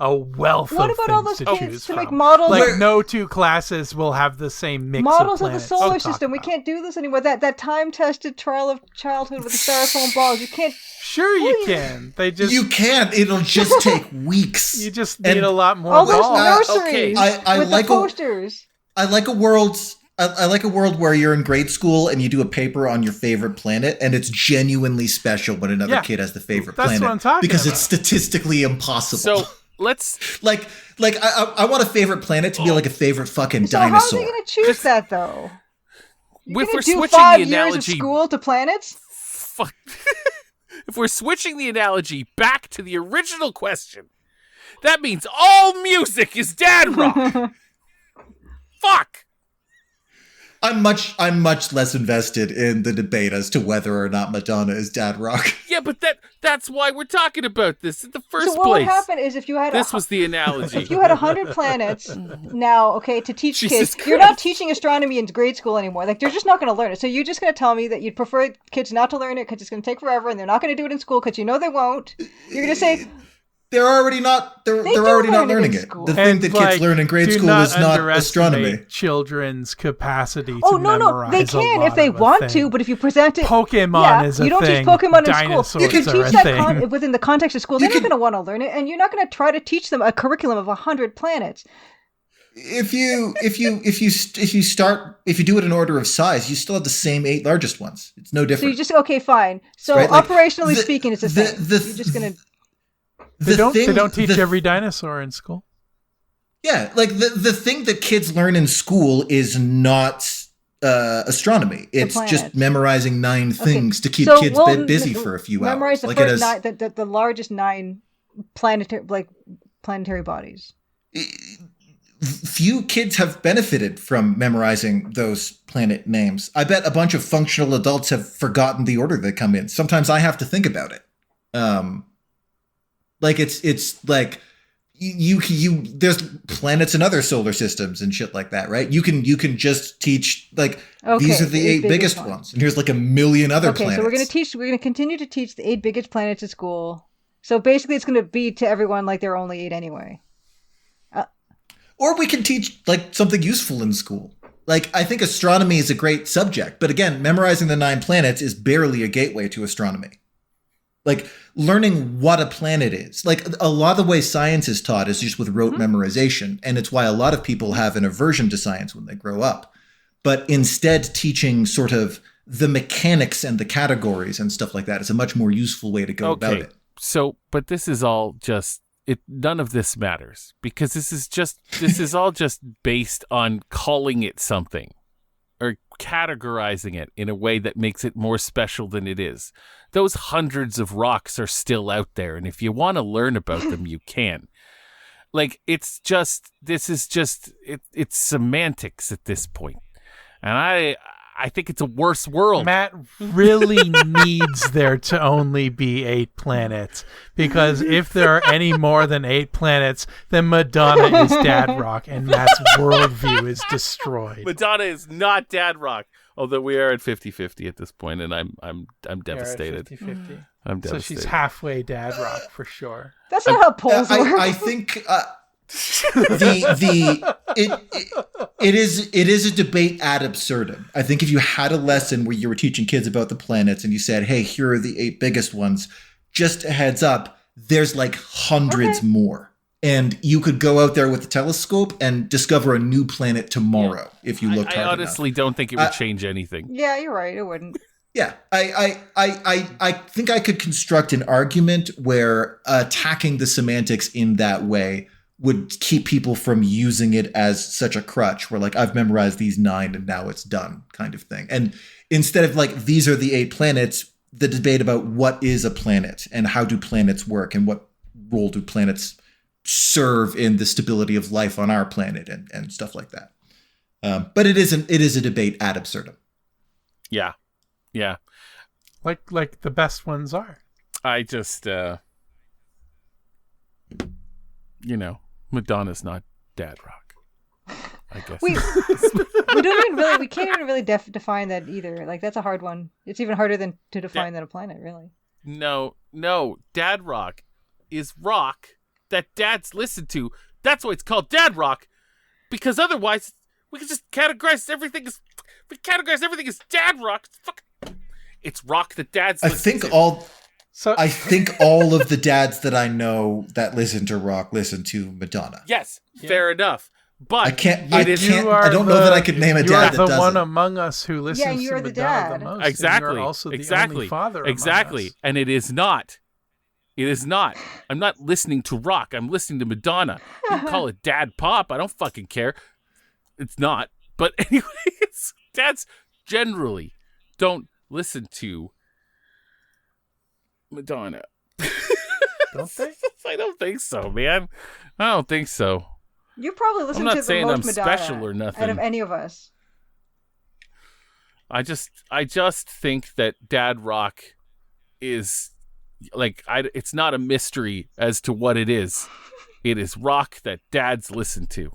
a wealth of things to choose from. Make models? Like no two classes will have the same mix models of the solar system. We can't do this anymore. That time-tested trial of childhood with the styrofoam balls. You can't. Sure, you can. You can. It'll just take weeks. You just need a lot more balls. There's nurseries with the posters. I like a world. I like a world where you're in grade school and you do a paper on your favorite planet, and it's genuinely special when another kid has the favorite planet. That's what I'm talking because about. It's statistically impossible. So let's I want a favorite planet to be like a favorite fucking dinosaur. How are they going to choose that though? If we're switching 5 the analogy, years of school to planets. Fuck. If we're switching the analogy back to the original question, that means all music is dad rock. Fuck. I'm much less invested in the debate as to whether or not Madonna is dad rock. Yeah, but that's why we're talking about this in the first place. So what would happen is if you had this was the analogy. If you had 100 planets now, to teach kids, you're not teaching astronomy in grade school anymore. Like they're just not going to learn it. So you're just going to tell me that you'd prefer kids not to learn it because it's going to take forever and they're not going to do it in school because they won't. You're going to say. They're already not. They're already not learning it. The thing that kids learn in grade school is not astronomy. Children's capacity to memorize. They can if they want to, but if you present it, Pokemon is a thing. You don't teach Pokemon in school. You can teach that within the context of school. They're not going to want to learn it, and you're not going to try to teach them a curriculum of 100 planets. If you do it in order of size, you still have the same 8 largest ones. It's no different. So you just okay, fine. So right? operationally speaking, it's the same. You're just going to. They don't teach every dinosaur in school. Yeah, like the thing that kids learn in school is not astronomy. It's just memorizing 9 things to keep kids busy for a few hours. Memorize the first the largest 9 planetary bodies. Few kids have benefited from memorizing those planet names. I bet a bunch of functional adults have forgotten the order they come in. Sometimes I have to think about it. Like it's like you there's planets in other solar systems and shit like that, right? You can just teach like these are the 8 biggest ones, and here's like a million other planets. So we're gonna continue to teach the 8 biggest planets at school. So basically, it's gonna be to everyone like there are only 8 anyway. Or we can teach like something useful in school. Like I think astronomy is a great subject, but again, memorizing the 9 planets is barely a gateway to astronomy. Like learning what a planet is. Like a lot of the way science is taught is just with rote memorization. And it's why a lot of people have an aversion to science when they grow up. But instead teaching sort of the mechanics and the categories and stuff like that is a much more useful way to go about it. So, but this is all just, none of this matters because this is all just based on calling it something or categorizing it in a way that makes it more special than it is. Those hundreds of rocks are still out there, and if you want to learn about them, you can. Like, it's semantics at this point. And I think it's a worse world. Matt really needs there to only be 8 planets, because if there are any more than 8 planets, then Madonna is Dad Rock, and Matt's worldview is destroyed. Madonna is not Dad Rock, although we are at 50-50 at this point, and I'm devastated. 50-50. I'm devastated. So she's halfway Dad Rock for sure. That's not how polls work. I think. It is a debate ad absurdum. I think if you had a lesson where you were teaching kids about the planets and you said, hey, here are the 8 biggest ones, just a heads up, there's like hundreds more. And you could go out there with the telescope and discover a new planet tomorrow if you looked hard enough. I honestly don't think it would change anything. Yeah, you're right. It wouldn't. Yeah, I think I could construct an argument where attacking the semantics in that way would keep people from using it as such a crutch where like I've memorized these 9 and now it's done kind of thing. And instead of like these are the 8 planets, the debate about what is a planet and how do planets work and what role do planets serve in the stability of life on our planet and stuff like that. But it is a debate ad absurdum. Yeah. Yeah. Like the best ones are. I just Madonna's not Dad Rock, I guess. We can't even really define that either. Like that's a hard one. It's even harder than to define than a planet, really. No. Dad Rock is rock that dads listen to. That's why it's called Dad Rock, because otherwise we can just categorize everything as Dad Rock. It's rock that dads listen to. I think all of the dads that I know that listen to rock listen to Madonna. Yes, fair enough. But I don't know that I could name a dad that doesn't. You're the one among us who listens to Madonna the most. Exactly. And you're also the only father among us. And it is not. I'm not listening to rock. I'm listening to Madonna. You can call it dad pop. I don't fucking care. It's not. But anyways, dads generally don't listen to Madonna. Don't they? I don't think so, man. I don't think so. You probably listen to the most Madonna or nothing. Out of any of us. I just think that Dad Rock is like it's not a mystery as to what it is. It is rock that dads listen to.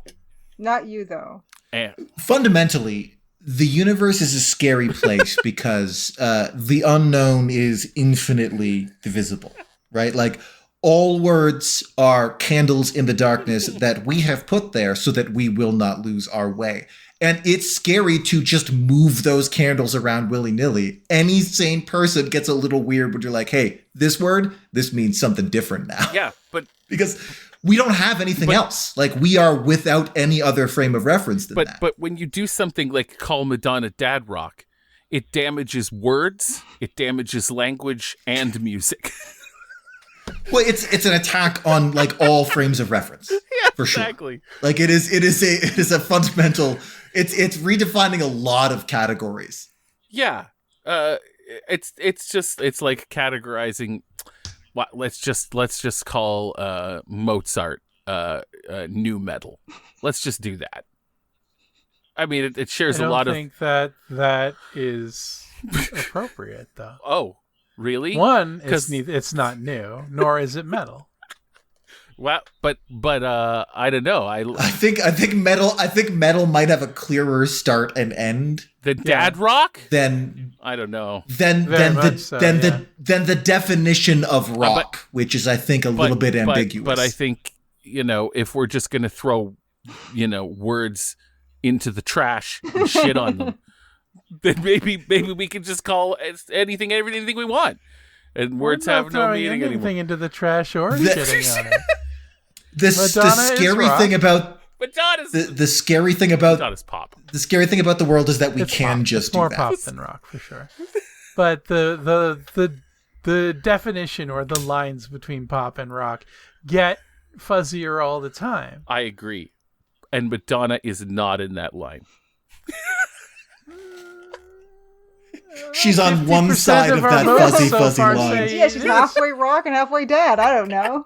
Not you though. And fundamentally, the universe is a scary place because the unknown is infinitely divisible, right? Like all words are candles in the darkness that we have put there so that we will not lose our way. And it's scary to just move those candles around willy-nilly. Any sane person gets a little weird when you're like, hey, this word, this means something different now. Yeah, but... Because we don't have anything else. Like, we are without any other frame of reference than that. But when you do something like call Madonna dad rock, it damages words, it damages language and music. Well, it's an attack on like all frames of reference. Yeah, for sure. Exactly. Like it is a fundamental. It's redefining a lot of categories. Yeah. It's like categorizing. What? Let's just call Mozart new metal. Let's just do that. I mean, it shares a lot of. I don't think that is appropriate, though. Oh, really? One, it's not new, nor is it metal. Well, but I don't know. I think metal might have a clearer start and end. The dad rock? Then I don't know. Then the definition of rock, which is I think a little bit ambiguous. But I think if we're just gonna throw words into the trash and shit on them, then maybe we can just call anything everything we want, and words have no meaning anymore. Anything into the trash or shitting on it. The scary thing about Madonna's the scary thing about Madonna's pop. The scary thing about the world is that we can just do more that. pop than rock for sure. But the definition or the lines between pop and rock get fuzzier all the time. I agree. And Madonna is not in that line. She's on one side of that fuzzy line. Yeah, she's halfway rock and halfway dad. I don't know.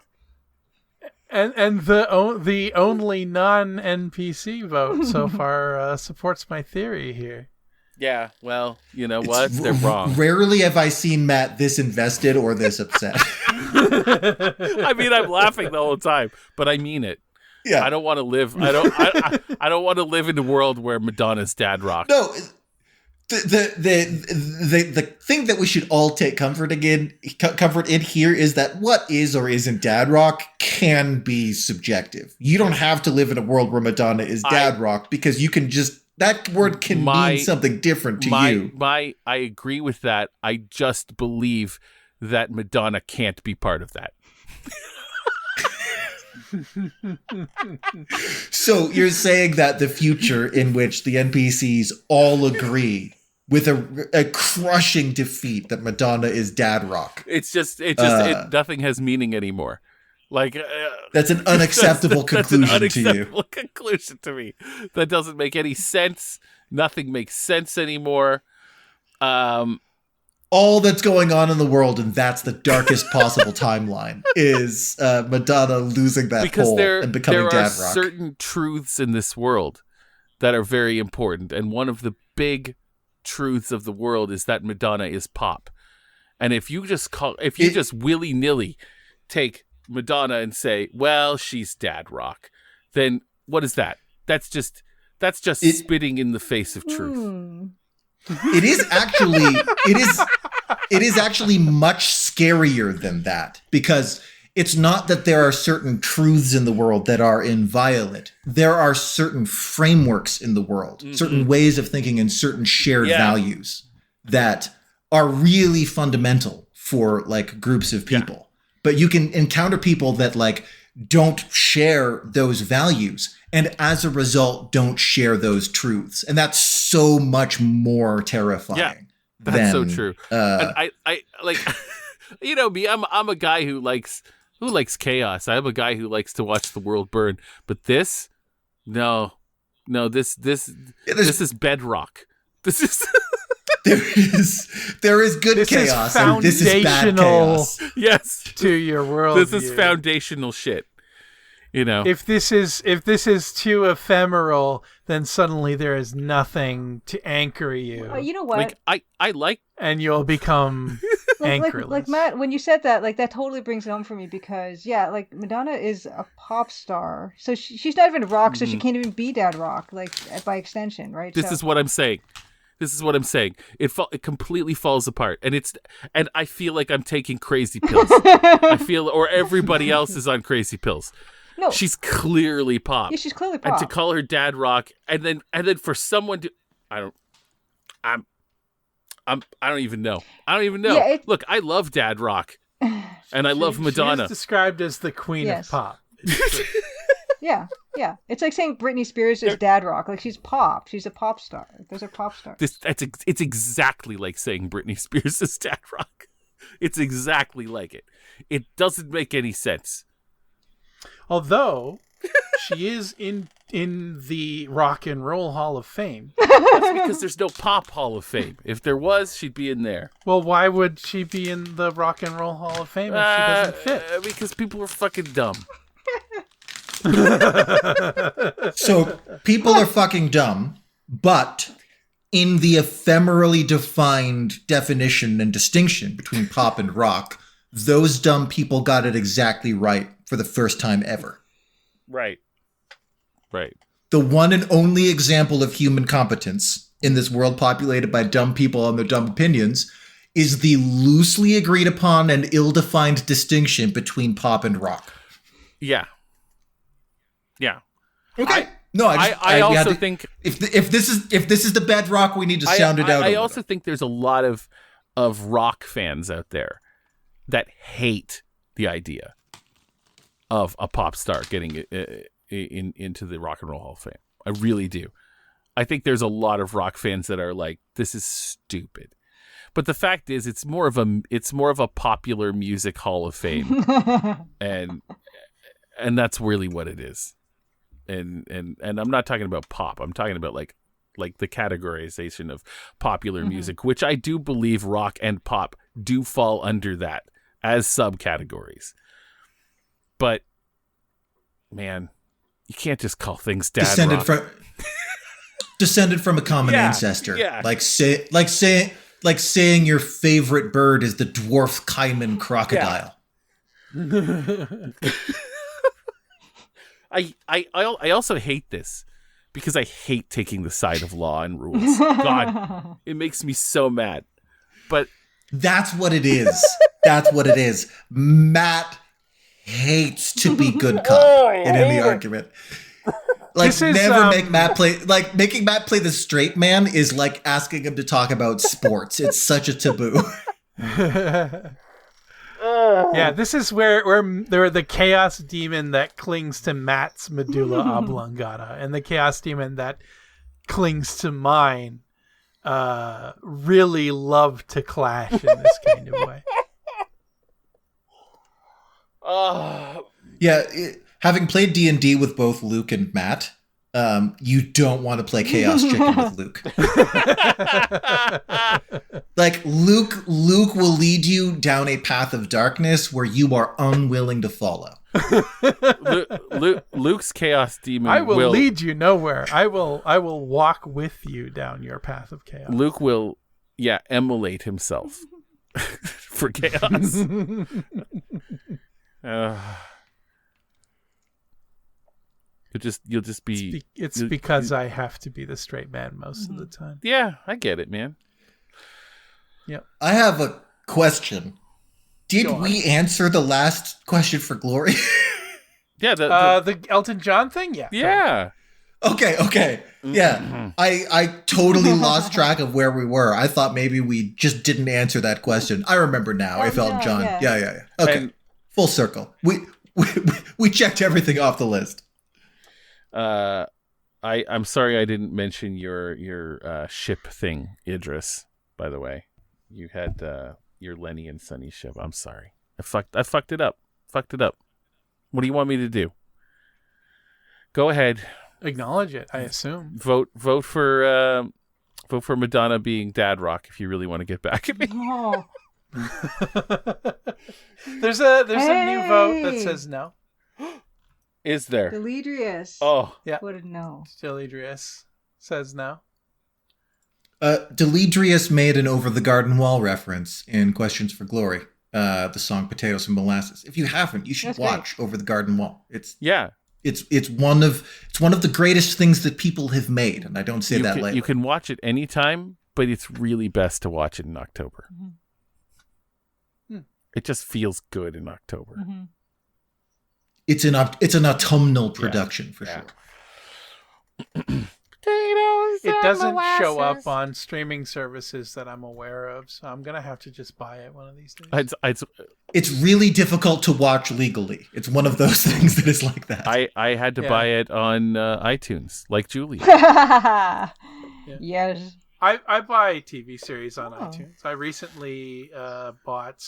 And the only non-NPC vote so far supports my theory here. Yeah, well, you know what? They're wrong. Rarely have I seen Matt this invested or this upset. I mean, I'm laughing the whole time, but I mean it. Yeah. I don't want to live. I don't want to live in a world where Madonna's dad rock. No, the thing that we should all take comfort in here is that what is or isn't dad rock can be subjective. You don't have to live in a world where Madonna is dad rock because you can just that word can mean something different to you. I agree with that. I just believe that Madonna can't be part of that. So you're saying that the future in which the NPCs all agree with a crushing defeat that Madonna is dad rock. Nothing has meaning anymore. Like that's an unacceptable conclusion to you. Conclusion to me. That doesn't make any sense. Nothing makes sense anymore. All that's going on in the world, and that's the darkest possible timeline, is Madonna losing that hole and becoming dad rock. There are certain truths in this world that are very important, and one of the big truths of the world is that Madonna is pop. And if you just willy-nilly take Madonna and say, well, she's dad rock, then what is that? That's just spitting in the face of truth. It is actually much scarier than that, because it's not that there are certain truths in the world that are inviolate. There are certain frameworks in the world, certain ways of thinking and certain shared values that are really fundamental for like groups of people. Yeah. But you can encounter people that like don't share those values and as a result don't share those truths. And that's so much more terrifying. Yeah, that's so true. And I like, me, I'm a guy who likes chaos. I'm a guy who likes to watch the world burn. But this is bedrock. This is there is good chaos and this is bad chaos. Yes, to your world. This is foundational shit. If this is too ephemeral, then suddenly there is nothing to anchor you. You know what? Like I like, and you'll become anchorless. Like Matt, when you said that, like that totally brings it home for me because like Madonna is a pop star, so she's not even rock, so she can't even be dad rock, like by extension, right? This is what I'm saying. This is what I'm saying. It completely falls apart, and I feel like I'm taking crazy pills. Or everybody else is on crazy pills. No, she's clearly pop. Yeah, she's clearly pop. And to call her dad rock, and then for someone to, I don't even know. Yeah, Look, I love dad rock, and I love Madonna. She's described as the queen of pop. Yeah. It's like saying Britney Spears is dad rock. Like, she's pop. She's a pop star. Those are pop stars. It's exactly like saying Britney Spears is dad rock. It's exactly like it. It doesn't make any sense. Although she is in the Rock and Roll Hall of Fame. That's because there's no Pop Hall of Fame. If there was, she'd be in there. Well, why would she be in the Rock and Roll Hall of Fame if she doesn't fit? Because people are fucking dumb. So people are fucking dumb, but in the ephemerally defined definition and distinction between pop and rock, those dumb people got it exactly right for the first time ever. Right. The one and only example of human competence in this world populated by dumb people and their dumb opinions is the loosely agreed upon and ill-defined distinction between pop and rock. Yeah. Okay. I also think if this is the bedrock, we need to sound it out. I also think there's a lot of rock fans out there that hate the idea of a pop star getting into the Rock and Roll Hall of Fame. I really do. I think there's a lot of rock fans that are like, this is stupid. But the fact is, it's more of a popular music Hall of Fame, and that's really what it is. And I'm not talking about pop. I'm talking about like the categorization of popular music, which I do believe rock and pop do fall under that as subcategories. But man, you can't just call things dad rock. Descended from a common ancestor. Yeah. Like saying your favorite bird is the dwarf caiman crocodile. Yeah. I also hate this because I hate taking the side of law and rules. God, it makes me so mad. But that's what it is. That's what it is. Matt hates to be good cop in any argument. Like, make Matt play. Like, making Matt play the straight man is like asking him to talk about sports. It's such a taboo. Yeah, this is where they're the chaos demon that clings to Matt's medulla oblongata and the chaos demon that clings to mine really love to clash in this kind of way. Yeah, having played D&D with both Luke and Matt, you don't want to play Chaos Chicken with Luke. Like, Luke will lead you down a path of darkness where you are unwilling to follow. Luke's Chaos Demon I will lead you nowhere. I will walk with you down your path of chaos. Luke will, immolate himself for chaos. You'll just be. It's because I have to be the straight man most of the time. Yeah, I get it, man. Yeah. I have a question. Did we answer the last question for Glory? Yeah, the Elton John thing. Yeah. Yeah. Okay. Yeah. Mm-hmm. I totally lost track of where we were. I thought maybe we just didn't answer that question. I remember now. I felt John. Yeah. Okay. Full circle. We checked everything off the list. I'm sorry I didn't mention your ship thing, Idris, by the way. You had your Lenny and Sonny ship. I'm sorry. I fucked it up. What do you want me to do? Go ahead. Acknowledge it, I assume. Vote for Madonna being dad rock if you really want to get back at me. Oh. There's a new vote that says no. Is there? Deledrius. Oh. Yeah. What a no. Deledrius says no. Deledrius made an Over the Garden Wall reference in Questions for Glory, the song Potatoes and Molasses. If you haven't, you should watch Over the Garden Wall. It's one of the greatest things that people have made, and I don't say that lightly. You can watch it anytime, but it's really best to watch it in October. It just feels good in October. It's an autumnal production for sure. It doesn't show up on streaming services that I'm aware of, so I'm gonna have to just buy it one of these days. It's really difficult to watch legally. It's one of those things that is like that. I had to buy it on iTunes, like Julie. Yes. I buy TV series on iTunes. I recently bought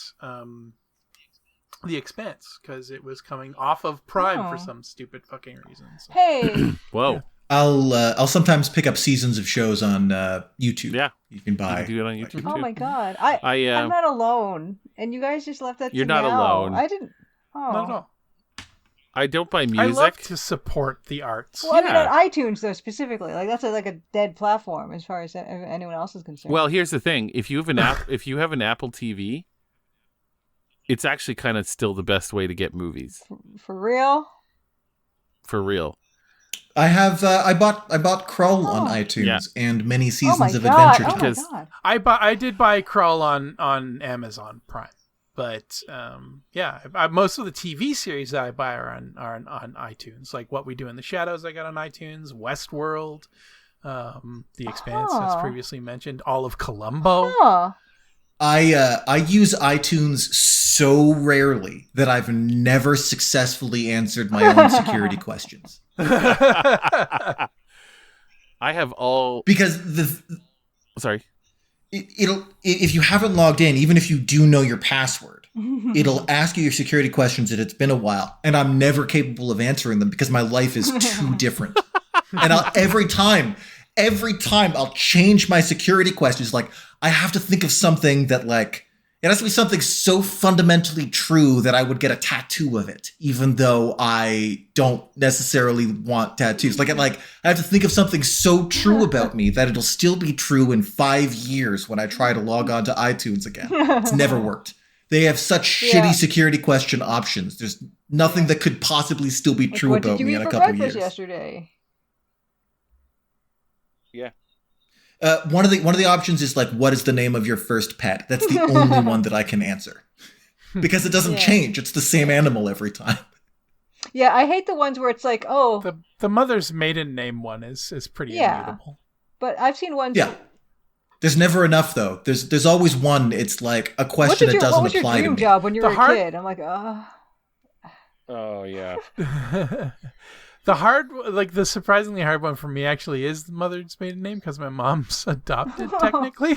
The Expanse because it was coming off of Prime for some stupid fucking reason. So. Hey. Whoa. Yeah. I'll sometimes pick up seasons of shows on YouTube. Yeah, you can buy. You can do it on YouTube too. Oh my god, I'm not alone, and you guys just left that. You're not alone. I didn't. Oh. Not at all. I don't buy music. I love to support the arts. Well, I mean, on iTunes though specifically, like that's like a dead platform as far as anyone else is concerned. Well, here's the thing: if you have an if you have an Apple TV, it's actually kind of still the best way to get movies. For real. For real. I have I bought Krull on iTunes and many seasons of Adventure Time. Because I did buy Krull on Amazon Prime, but most of the TV series that I buy are on iTunes. Like What We Do in the Shadows, I got on iTunes. Westworld, The Expanse, as previously mentioned, all of Columbo. I use iTunes so rarely that I've never successfully answered my own security questions. I have all because sorry. It'll if you haven't logged in, even if you do know your password, it'll ask you your security questions and it's been a while, and I'm never capable of answering them because my life is too different. And every time I'll change my security questions. Like I have to think of something that it has to be something so fundamentally true that I would get a tattoo of it, even though I don't necessarily want tattoos. I have to think of something so true about me that it'll still be true in 5 years when I try to log on to iTunes again. It's never worked. They have such shitty security question options. There's nothing that could possibly still be true about me in a couple of years. Yesterday? Yeah. One of the options is what is the name of your first pet? That's the only one that I can answer because it doesn't change. It's the same animal every time. Yeah, I hate the ones where it's the mother's maiden name one is pretty immutable. But I've seen ones. Yeah. There's never enough though. There's always one. It's like a question that doesn't apply to me. What was your dream job when you were a kid? I'm like, Oh yeah. The surprisingly hard one for me actually is the mother's maiden name because my mom's adopted technically.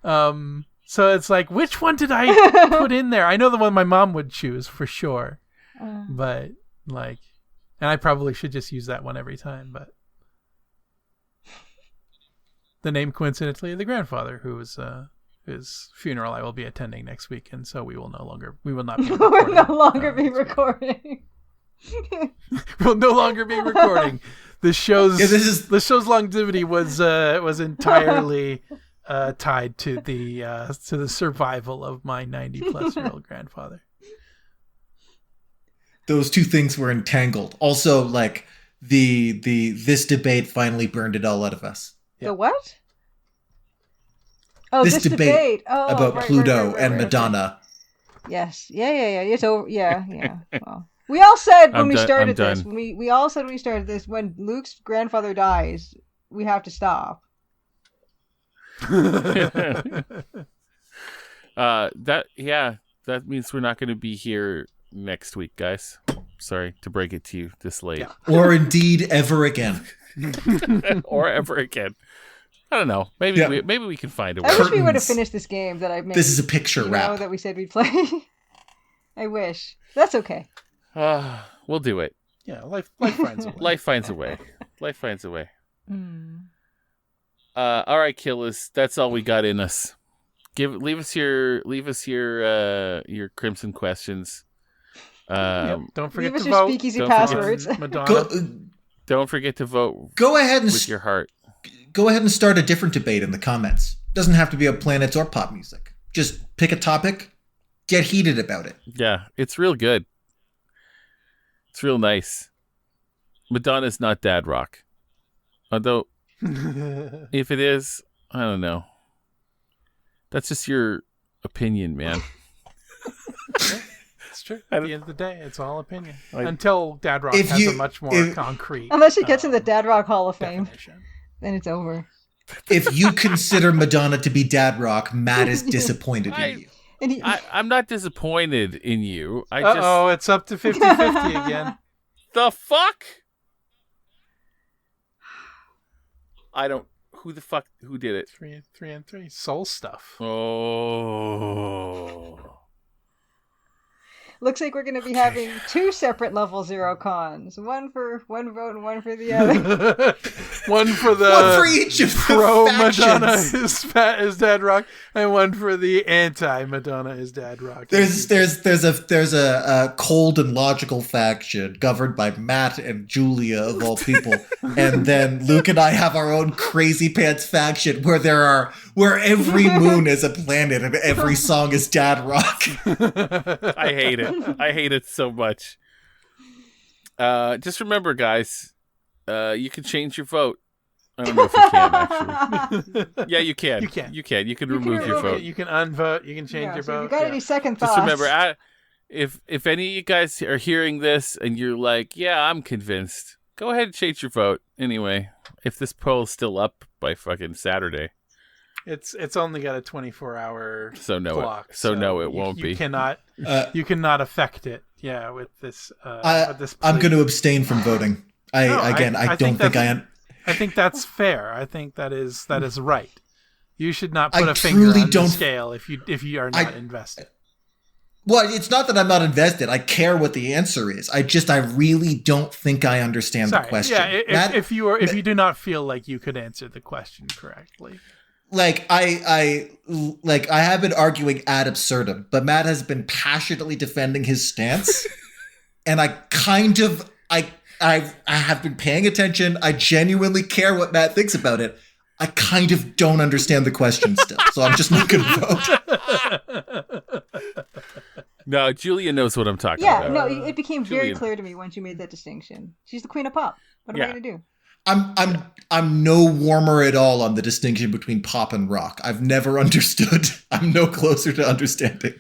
So it's like, which one did I put in there? I know the one my mom would choose for sure, but and I probably should just use that one every time. But the name coincidentally of the grandfather whose funeral I will be attending next week, and so we will not be recording. We'll no longer be recording. The show's longevity was entirely tied to the survival of my 90-plus-year-old grandfather. Those two things were entangled. Also, this debate finally burned it all out of us. The what? Oh, this debate about Pluto and Madonna. Yes. Yeah. It's over. Yeah. Well. We all said when we started this, when Luke's grandfather dies, we have to stop. That means we're not going to be here next week, guys. Sorry to break it to you this late. Yeah. Or indeed ever again. Or ever again. I don't know. Maybe we can find a way. I wish we would have finished this game that I've made. This is a picture wrap that we said we'd play. I wish. That's okay. We'll do it. Yeah, life finds a way. Life finds a way. Life finds a way. All right, killers. That's all we got in us. Leave us your crimson questions. Don't forget to vote. Speakeasy passwords. Don't forget to vote. Go ahead and with your heart. Go ahead and start a different debate in the comments. Doesn't have to be about planets or pop music. Just pick a topic, get heated about it. Yeah, it's real good. It's real nice. Madonna's not dad rock. Although, if it is, I don't know. That's just your opinion, man. It's true. At the end of the day, it's all opinion. Until Dad Rock has a much more concrete. Unless he gets in the Dad Rock Hall of Fame, definition. then it's over. If you consider Madonna to be Dad Rock, Matt is disappointed in you. And I'm not disappointed in you. It's up to 50-50 again. The fuck? I don't. Who did it? 3 and 3. Soul stuff. Oh. Looks like we're going to be having 2 separate level 0 cons. One for one vote and one for the other. One for each of the pro factions. Madonna is Dad Rock, and one for the anti Madonna is Dad Rock. There's a cold and logical faction governed by Matt and Julia of all people, and then Luke and I have our own crazy pants faction where every moon is a planet and every song is Dad Rock. I hate it. I hate it so much. Just remember, guys, you can change your vote. I don't know if you can, actually. Yeah, you can. You can. You can remove your vote. You can unvote. You can change your vote. If you got any second thoughts. Just remember, if any of you guys are hearing this and you're like, yeah, I'm convinced, go ahead and change your vote. Anyway, if this poll's still up by fucking Saturday. It's only got a 24-hour clock. No, it won't be. You cannot affect it. Yeah, with this. I'm going to abstain from voting. I think that's fair. I think that is right. You should not put a finger on the scale if you are not invested. Well, it's not that I'm not invested. I care what the answer is. I really don't think I understand the question. Yeah, if you do not feel like you could answer the question correctly. Like I have been arguing ad absurdum, but Matt has been passionately defending his stance, and I have been paying attention. I genuinely care what Matt thinks about it. I kind of don't understand the question still, so I'm just not going to vote. No, Julia knows what I'm talking about. Yeah, no, it became very clear to me once you made that distinction. She's the queen of pop. What am I going to do? I'm no warmer at all on the distinction between pop and rock. I've never understood. I'm no closer to understanding.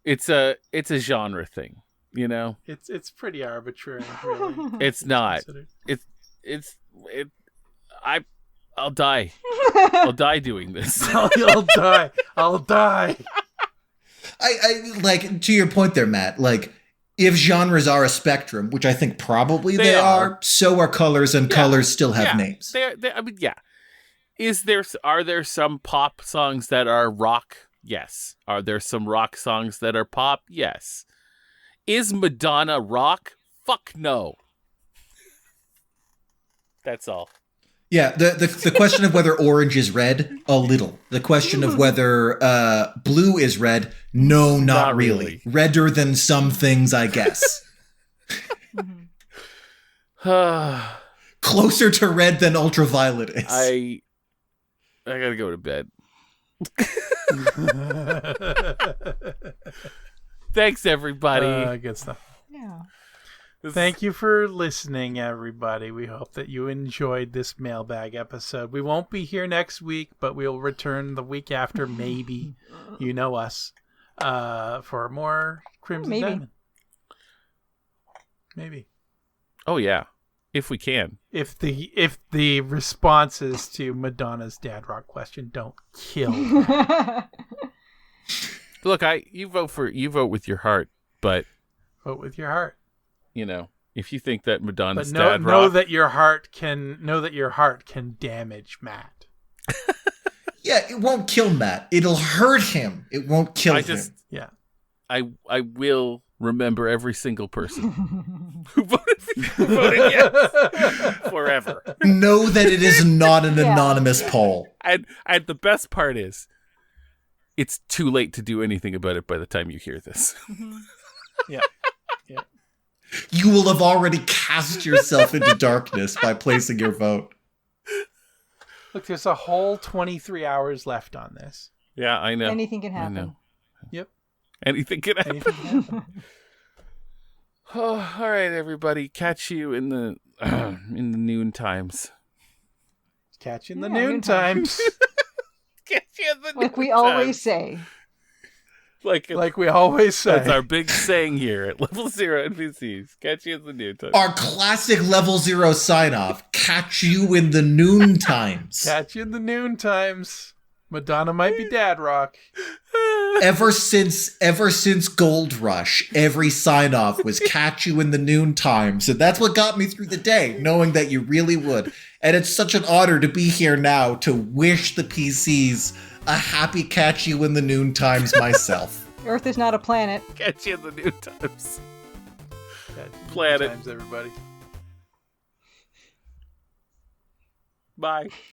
It's a genre thing, you know. It's pretty arbitrary, really. It's not. I'll die. I'll die doing this. I'll die. I like, to your point there, Matt, like, if genres are a spectrum, which I think probably they are, so are colors, and colors still have names. Are there some pop songs that are rock? Yes. Are there some rock songs that are pop? Yes. Is Madonna rock? Fuck no. That's all. Yeah, the question of whether orange is red, a little. The question of whether blue is red, no, not really. Redder than some things, I guess. Closer to red than ultraviolet is. I gotta go to bed. Thanks, everybody. Good stuff. Yeah. Thank you for listening, everybody. We hope that you enjoyed this mailbag episode. We won't be here next week, but we'll return the week after, maybe. You know us. For more Crimson Diamond. Maybe. Oh, yeah. If we can. If the responses to Madonna's Dad Rock question don't kill. Look, you vote with your heart, but vote with your heart. You know, if you think that Madonna's Dad Rock, know that your heart can damage Matt. Yeah, it won't kill Matt. It'll hurt him. It won't kill him. Yeah. I will remember every single person who voted yes forever. Know that it is not an anonymous poll. And the best part is, it's too late to do anything about it by the time you hear this. Yeah. Yeah. You will have already cast yourself into darkness by placing your vote. Look, there's a whole 23 hours left on this. Yeah, I know. Anything can happen. I know. Yep. Anything can happen. Oh, all right, everybody. Catch you in the noon times. Catch you in the noon times. Catch you in the noon Like we times. always say. Like we always say. That's our big saying here at Level 0 NPCs. Catch you in the noon times. Our classic Level 0 sign-off. Catch you in the noon times. Catch you in the noon times. Madonna might be dad rock. Ever since Gold Rush, every sign-off was catch you in the noon times. And that's what got me through the day, knowing that you really would. And it's such an honor to be here now to wish the PCs a happy catch you in the noon times myself. Earth is not a planet. Catch you in the noon times. Planet. Times, everybody. Bye.